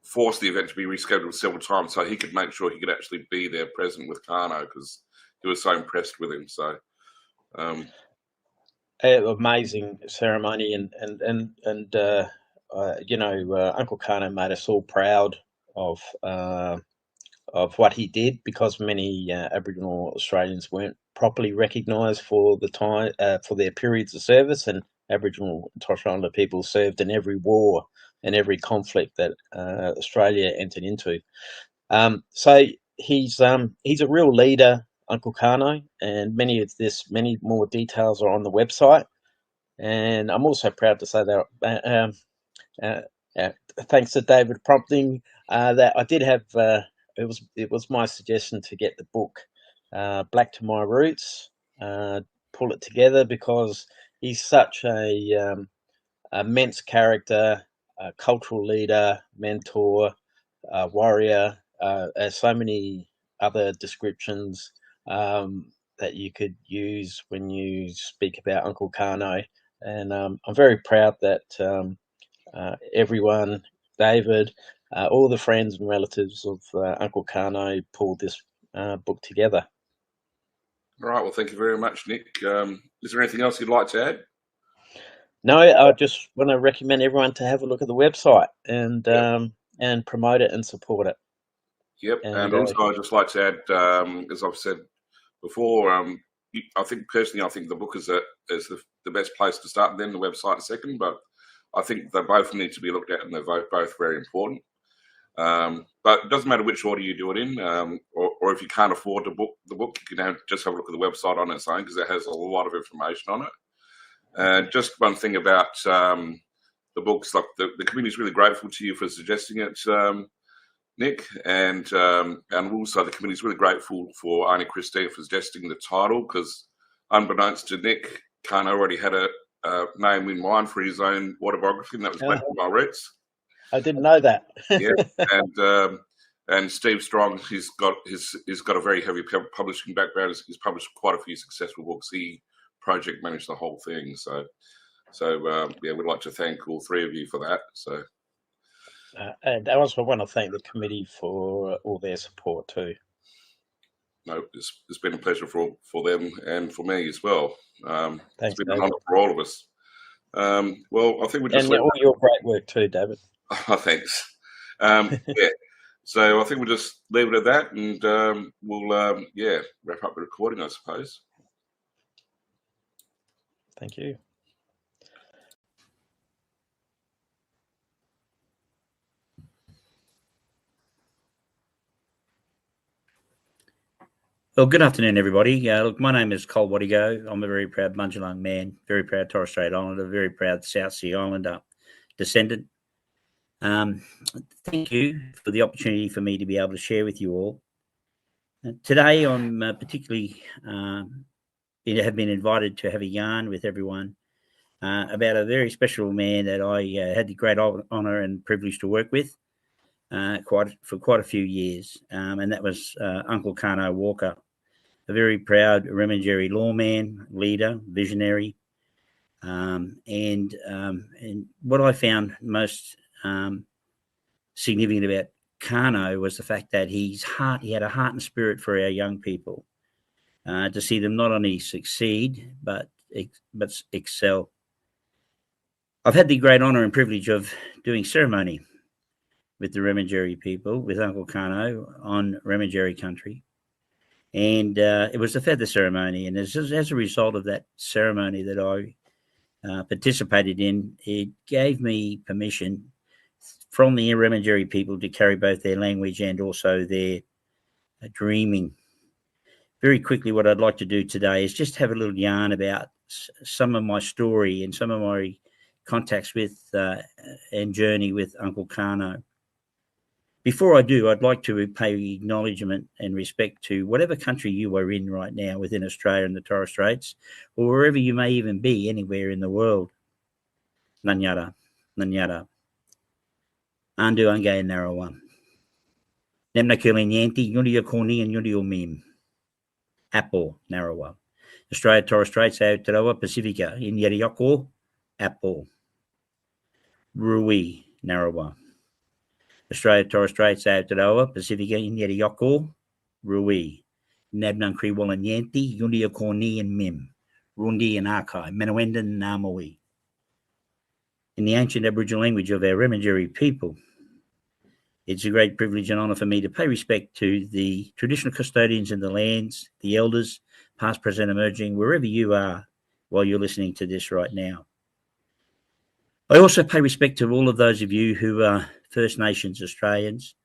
forced the event to be rescheduled several times so he could make sure he could actually be there present with Karno, because he was so impressed with him. So amazing ceremony, and Uncle Karno made us all proud of what he did, because many Aboriginal Australians weren't properly recognised for the time for their periods of service, and Aboriginal and Torres Strait Islander people served in every war and every conflict that Australia entered into. So he's a real leader, Uncle Karno, and many more details are on the website. And I'm also proud to say that thanks to David prompting, that I did have. It was my suggestion to get the book Black to My Roots, pull it together, because he's such a immense character, cultural leader, mentor, warrior. There's so many other descriptions that you could use when you speak about Uncle Karno. And I'm very proud that everyone, David, all the friends and relatives of Uncle Karno pulled this book together. All right. Well, thank you very much, Nick. Is there anything else you'd like to add? No, I just want to recommend everyone to have a look at the website and promote it and support it. Yep. And also, I'd just like to add, as I've said before, I think personally, I think the book is the best place to start, and then the website second. But I think they both need to be looked at, and they're both very important. But it doesn't matter which order you do it in, or if you can't afford the book, you can just have a look at the website on its own, because it has a lot of information on it. And just one thing about the books, like the community is really grateful to you for suggesting it, Nick, and also the community is really grateful for Auntie Christine for suggesting the title, because unbeknownst to Nick, Karno already had a name in mind for his own autobiography, and that was Black by Roots. I didn't know that. Yeah, and Steve Strong, he's got a very heavy publishing background. He's published quite a few successful books. He project managed the whole thing. So yeah, we'd like to thank all three of you for that. So. And I also want to thank the committee for all their support too. No, it's been a pleasure for them and for me as well. Thanks, it's been David. an honour for all of us. Well, I think we'll just and all your great work too, David. Oh, thanks. Yeah. So I think we'll just leave it at that, and we'll wrap up the recording, I suppose. Thank you. Well, good afternoon, everybody. Look, my name is Col Wadigo. I'm a very proud Bundjalung man, very proud Torres Strait Islander, very proud South Sea Islander descendant. Thank you for the opportunity for me to be able to share with you all. Today, I'm particularly have been invited to have a yarn with everyone about a very special man that I had the great honour and privilege to work with for quite a few years, and that was Uncle Karno Walker, a very proud Remengeri lawman, leader, visionary, and what I found most significant about Karno was the fact that he had a heart and spirit for our young people, to see them not only succeed but excel. I've had the great honour and privilege of doing ceremony with the Remengeri people, with Uncle Karno on Remengeri country. And it was a feather ceremony. And as a result of that ceremony that I participated in, it gave me permission from the Remengeri people to carry both their language and also their dreaming. Very quickly, what I'd like to do today is just have a little yarn about some of my story and some of my contacts with and journey with Uncle Karno. Before I do, I'd like to pay acknowledgement and respect to whatever country you are in right now within Australia and the Torres Straits, or wherever you may even be anywhere in the world. Nanyara, Nanyara. Andu Angay Narawa. Nemna Kilinyanti, Yundio Koni and Yundio Mim. Apple, Narawa. Australia, Torres Straits, Aotearoa, Pacifica, in Yerioko, Apple. Rui, Narawa. Australia, Torres Straits, Aotearoa, Pacifica, in Yerioko, Rui. Nabnan Kriwalanyanti, Yundia Koni and Mim. Rundi and Arkai, Menawenda and Namawi. In the ancient Aboriginal language of our Remengeri people, it's a great privilege and honour for me to pay respect to the traditional custodians in the lands, the elders, past, present, emerging, wherever you are while you're listening to this right now. I also pay respect to all of those of you who are First Nations Australians,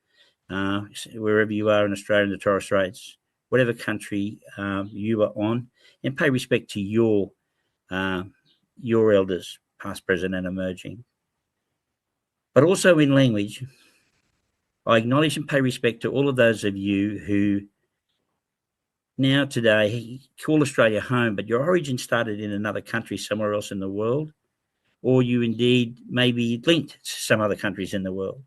wherever you are in Australia and the Torres Straits, whatever country you are on, and pay respect to your elders, past, present, and emerging. But also in language, I acknowledge and pay respect to all of those of you who now today call Australia home, but your origin started in another country somewhere else in the world, or you indeed may be linked to some other countries in the world.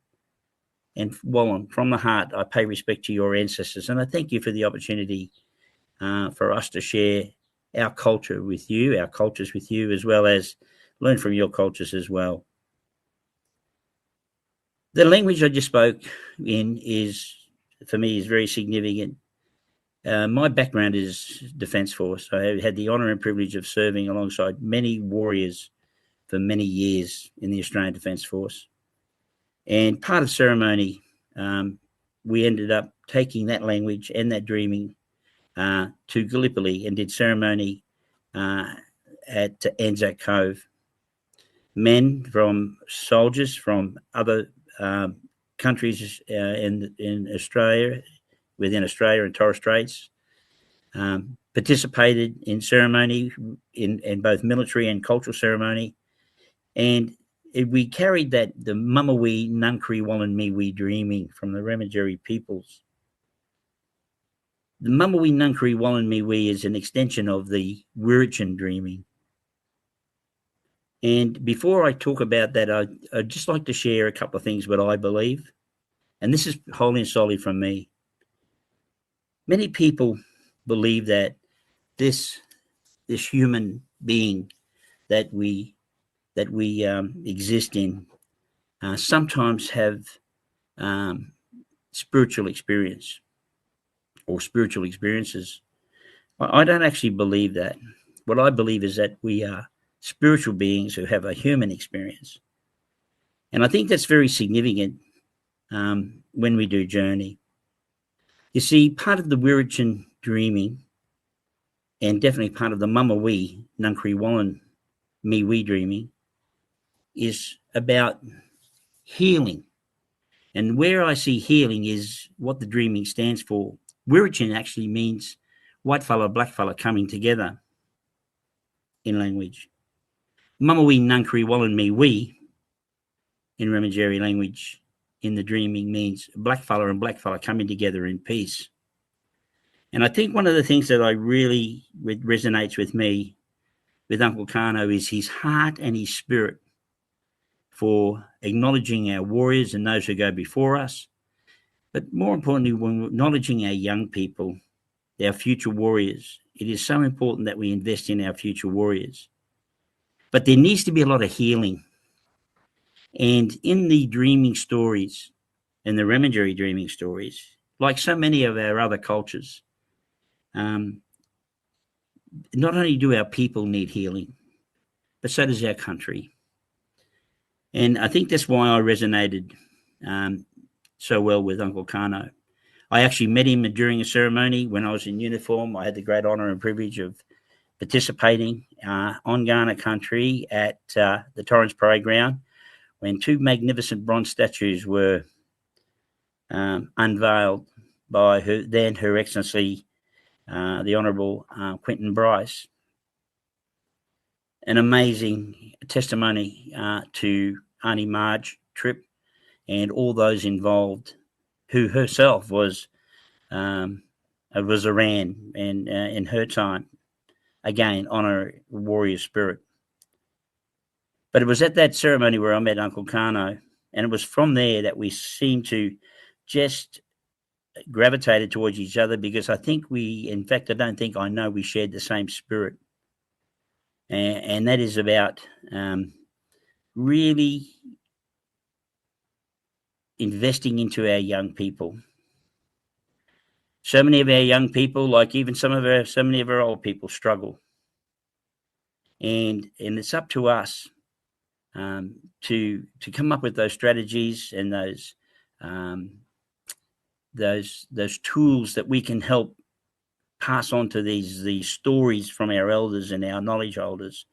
And Wallen, from the heart, I pay respect to your ancestors, and I thank you for the opportunity for us to share our culture with you, our cultures with you, as well as learn from your cultures as well. The language I just spoke in is, for me, is very significant. My background is Defence Force. I had the honour and privilege of serving alongside many warriors for many years in the Australian Defence Force. And part of ceremony, we ended up taking that language and that dreaming to Gallipoli and did ceremony at Anzac Cove. Men from soldiers from other countries in Australia, within Australia and Torres Straits, participated in ceremony, in both military and cultural ceremony. And we carried that, the Mamawi Nunkri Wallen Miwi dreaming from the Remageri peoples. The Mamawi Nunkri Wallen Miwi is an extension of the Wirritjin dreaming. And before I talk about that, I'd just like to share a couple of things what I believe. And this is wholly and solely from me. Many people believe that this human being that we exist in sometimes have spiritual experience or spiritual experiences. I don't actually believe that. What I believe is that we are spiritual beings who have a human experience. And I think that's very significant when we do journey. You see, part of the Wirritjin dreaming, and definitely part of the Mamawi Nunkri Wallen Miwi dreaming, is about healing. And where I see healing is what the dreaming stands for. Wirritjin actually means white fella, black fella coming together in language. Mamawi Nunkri Wallen Miwi in Remageri language in the dreaming means black fella and black fella coming together in peace. And I think one of the things that I really resonates with me with Uncle Karno is his heart and his spirit for acknowledging our warriors and those who go before us. But more importantly, when we're acknowledging our young people, our future warriors, it is so important that we invest in our future warriors. But there needs to be a lot of healing. And in the dreaming stories, in the Remageri dreaming stories, like so many of our other cultures, not only do our people need healing, but so does our country. And I think that's why I resonated so well with Uncle Karno. I actually met him during a ceremony when I was in uniform. I had the great honour and privilege of participating on Kaurna country at the Torrens Parade Ground when two magnificent bronze statues were unveiled by Her Excellency, the Honourable Quentin Bryce. An amazing testimony to Auntie Marge Tripp and all those involved, who herself was Iran and in her time, again, honour warrior spirit. But it was at that ceremony where I met Uncle Karno, and it was from there that we seemed to just gravitated towards each other, because I think I know we shared the same spirit. And that is about really investing into our young people. So many of our young people, like even so many of our old people, struggle. And it's up to us to come up with those strategies and those tools that we can help pass on to these stories from our elders and our knowledge holders,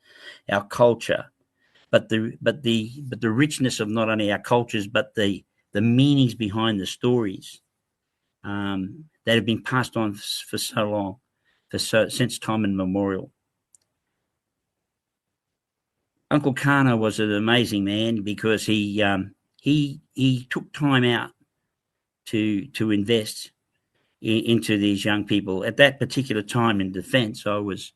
our culture, but the richness of not only our cultures but the meanings behind the stories that have been passed on for so long, since time immemorial. Uncle Karno was an amazing man because he took time out to invest into these young people. At that particular time in defence, I was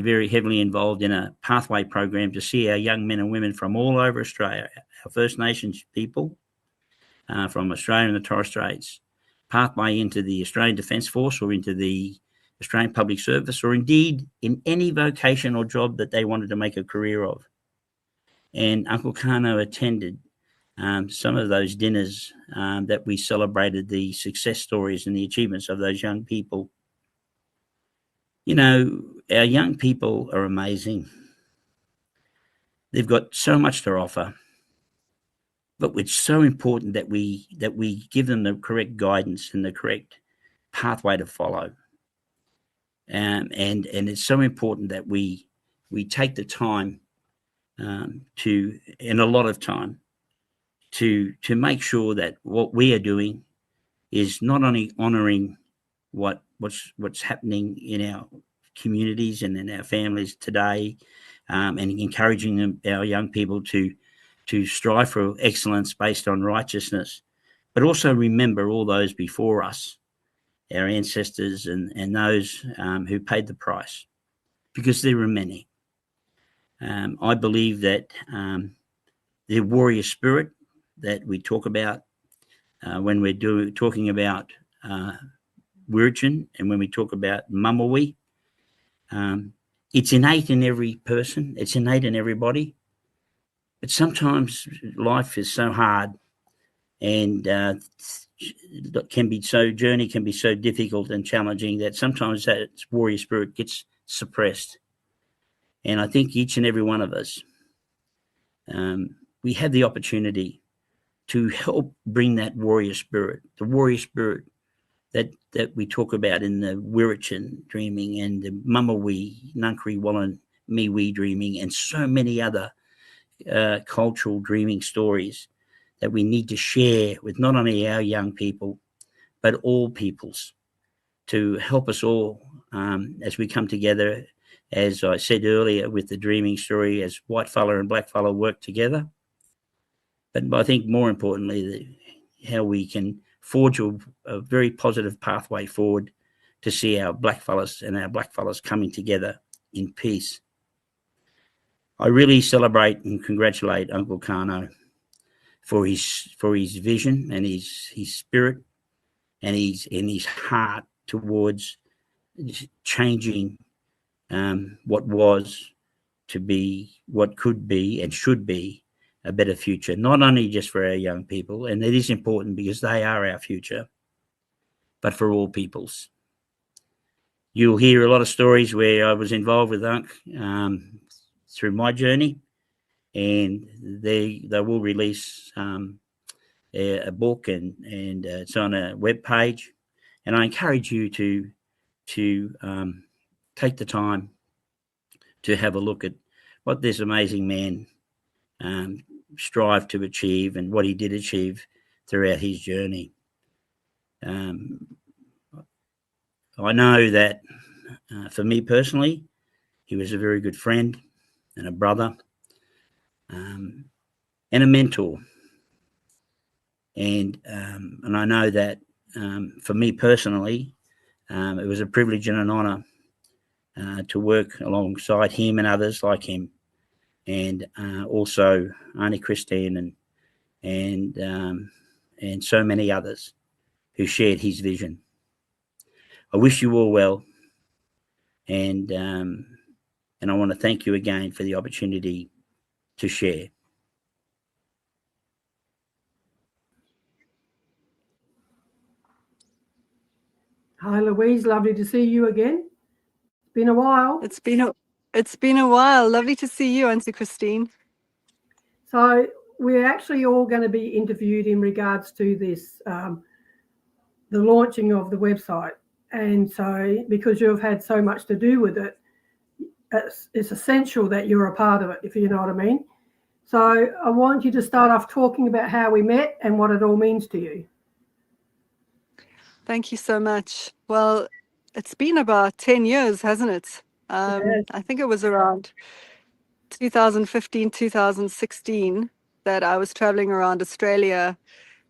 very heavily involved in a pathway program to see our young men and women from all over Australia, our First Nations people from Australia and the Torres Straits, pathway into the Australian Defence Force or into the Australian Public Service, or indeed in any vocation or job that they wanted to make a career of. And Uncle Karno attended some of those dinners that we celebrated the success stories and the achievements of those young people. You know, our young people are amazing. They've got so much to offer, but it's so important that we give them the correct guidance and the correct pathway to follow. And it's so important that we take the time and a lot of time to make sure that what we are doing is not only honouring what's happening in our communities and in our families today, and encouraging our young people to strive for excellence based on righteousness, but also remember all those before us, our ancestors and those who paid the price, because there are many. I believe that the warrior spirit that we talk about when we're talking about Wirritjin and when we talk about Mamawi, it's innate in every person, it's innate in everybody. But sometimes life is so hard and journey can be so difficult and challenging that sometimes that warrior spirit gets suppressed. And I think each and every one of us, we have the opportunity to help bring that warrior spirit, the warrior spirit that we talk about in the Wirritjin dreaming and the Mamawi, Nunkri Wallen, Miwi dreaming, and so many other cultural dreaming stories that we need to share with not only our young people, but all peoples, to help us all as we come together, as I said earlier, with the dreaming story, as whitefella and blackfella work together. But I think more importantly, how we can forge a very positive pathway forward to see our blackfellas and our blackfellas coming together in peace. I really celebrate and congratulate Uncle Karno for his vision and his spirit and his heart towards changing what was to be, what could be and should be a better future, not only just for our young people, and it is important because they are our future, but for all peoples. You'll hear a lot of stories where I was involved with Unc through my journey, and they will release a book and it's on a web page, and I encourage you to take the time to have a look at what this amazing man strived to achieve and what he did achieve throughout his journey. I know that for me personally, he was a very good friend and a brother and a mentor. And I know that for me personally, it was a privilege and an honour to work alongside him and others like him, and also Auntie Christine and so many others who shared his vision. I wish you all well, and I want to thank you again for the opportunity to share. Hi, Louise. Lovely to see you again. It's been a while. It's been a while. Lovely to see you, Auntie Christine. So we're actually all going to be interviewed in regards to this, the launching of the website. And so because you've had so much to do with it, it's essential that you're a part of it, if you know what I mean. So I want you to start off talking about how we met and what it all means to you. Thank you so much. Well, it's been about 10 years, hasn't it? Yes. I think it was around 2015, 2016 that I was traveling around Australia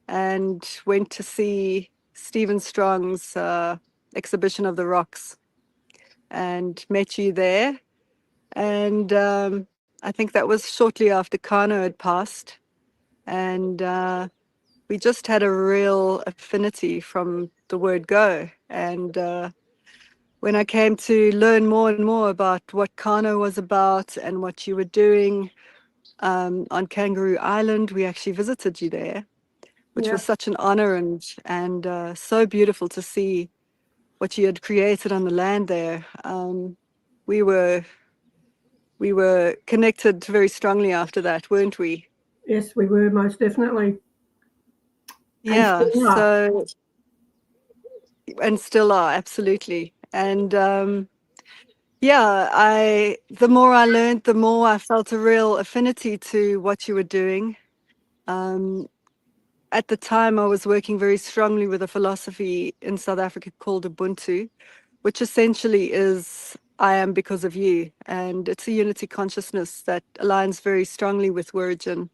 and went to see Stephen Strong's exhibition of the rocks and met you there. And I think that was shortly after Karno had passed. And we just had a real affinity from the word go. And when I came to learn more and more about what Karno was about and what you were doing on Kangaroo Island, we actually visited you there, which was such an honor and so beautiful to see what you had created on the land there. We were connected very strongly after that, weren't we? Yes, we were, most definitely. Yeah, still are. so, and still are, absolutely. And yeah, the more I learned, the more I felt a real affinity to what you were doing. At the time, I was working very strongly with a philosophy in South Africa called Ubuntu, which essentially is I am because of you. And it's a unity consciousness that aligns very strongly with Wirritjin.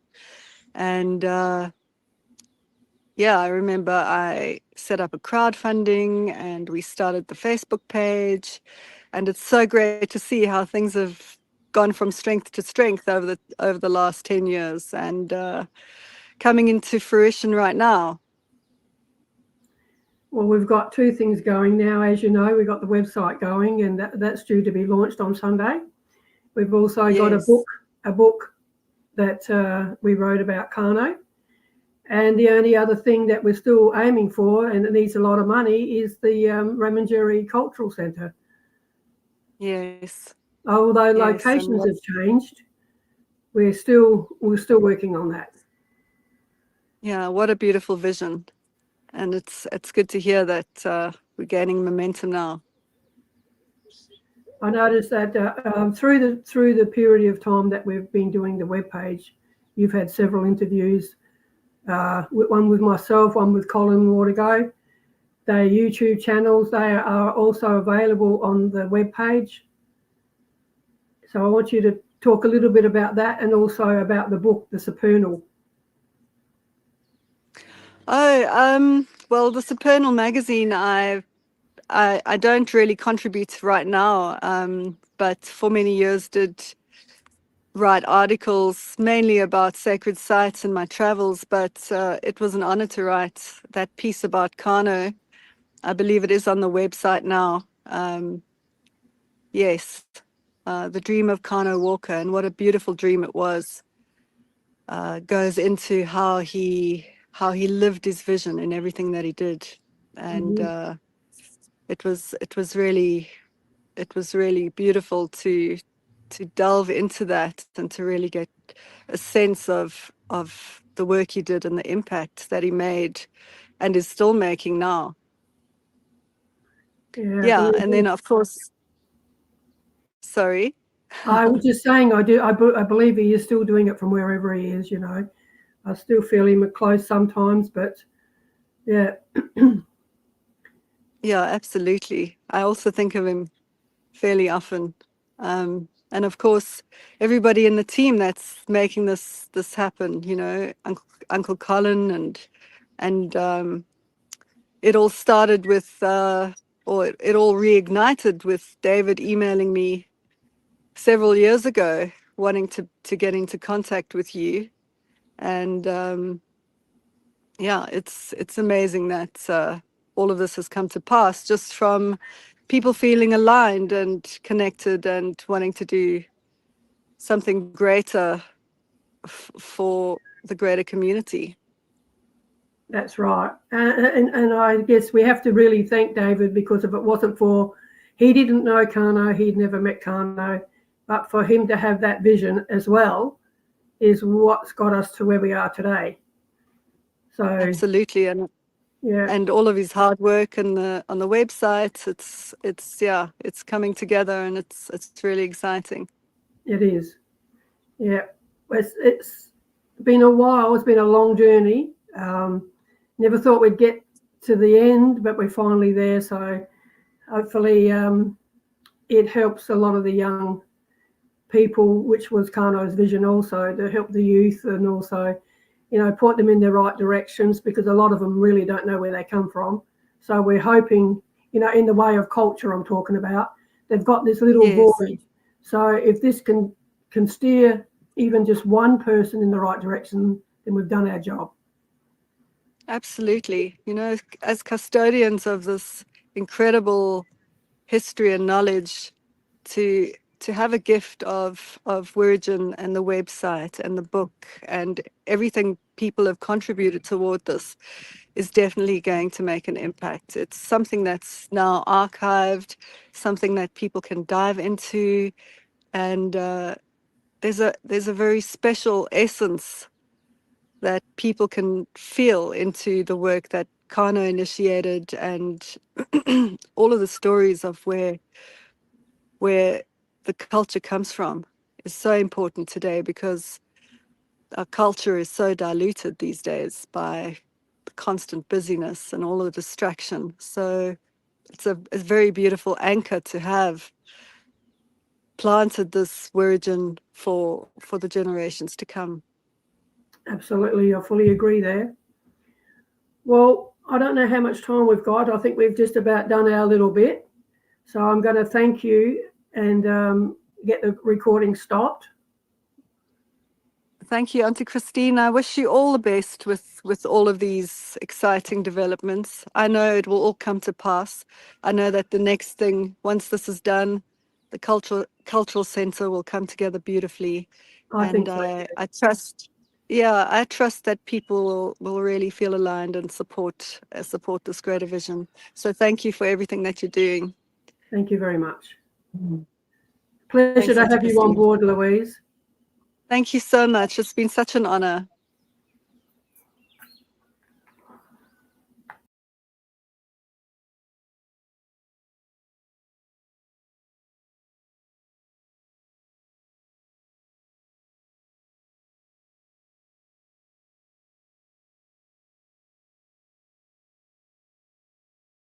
And yeah, I remember I set up a crowdfunding and we started the Facebook page. And it's so great to see how things have gone from strength to strength over the last 10 years and coming into fruition right now. Well, we've got two things going now. As you know, we've got the website going, and that's due to be launched on Sunday. We've also got a book that we wrote about Karno. And the only other thing that we're still aiming for, and it needs a lot of money, is the Ramangeri Cultural Centre. Yes. Although locations have changed, we're still working on that. Yeah, what a beautiful vision. And it's good to hear that we're gaining momentum now. I noticed that through the period of time that we've been doing the webpage, you've had several interviews, one with myself, one with Colin Watergo. Their YouTube channels, they are also available on the webpage. So I want you to talk a little bit about that and also about the book, The Supernal. Oh, well, the Supernal magazine, I don't really contribute right now, but for many years did write articles mainly about sacred sites and my travels, but it was an honor to write that piece about Karno. I believe it is on the website now. Yes, The Dream of Karno Walker, and what a beautiful dream it was, goes into how he lived his vision in everything that he did. And it was really beautiful to delve into that and to really get a sense of the work he did and the impact that he made and is still making now. Yeah, and then of course, sorry. I was just saying, I believe he is still doing it from wherever he is, you know. I still feel him close sometimes, but yeah. Yeah, absolutely. I also think of him fairly often. And of course, everybody in the team that's making this happen, you know, Uncle Colin and it all started with, or it all reignited with David emailing me several years ago, wanting to get into contact with you. And yeah, it's amazing that all of this has come to pass just from people feeling aligned and connected and wanting to do something greater for the greater community. That's right. And I guess we have to really thank David, because if it wasn't for, he didn't know Karno, he'd never met Karno, but for him to have that vision as well is what's got us to where we are today. So absolutely. And yeah, and all of his hard work and on the website, it's coming together, and it's really exciting. it is. Yeah, it's been a while. It's been a long journey. Never thought we'd get to the end, but we're finally there. So hopefully it helps a lot of the young people, which was Karno's vision also, to help the youth and also, you know, point them in the right directions, because a lot of them really don't know where they come from. So we're hoping, you know, in the way of culture I'm talking about, they've got this little void So if this can steer even just one person in the right direction, then we've done our job. Absolutely. You know, as custodians of this incredible history and knowledge, to have a gift of Wirritjin and the website and the book and everything people have contributed toward this is definitely going to make an impact. It's something that's now archived, something that people can dive into, and there's a very special essence that people can feel into the work that Karno initiated, and all of the stories of where the culture comes from is so important today, because our culture is so diluted these days by the constant busyness and all the distraction. So it's a very beautiful anchor to have planted this Wirritjin for the generations to come. Absolutely, I fully agree there. Well, I don't know how much time we've got. I think we've just about done our little bit. So I'm going to thank you and get the recording stopped. Thank you, Auntie Christine. I wish you all the best with all of these exciting developments. I know it will all come to pass. I know that the next thing, once this is done, the cultural centre will come together beautifully. I think so. I trust, I trust that people will really feel aligned and support this greater vision. So thank you for everything that you're doing. Thank you very much. Pleasure Thanks, to Auntie have you on Christine. board, Louise. Thank you so much. It's been such an honour.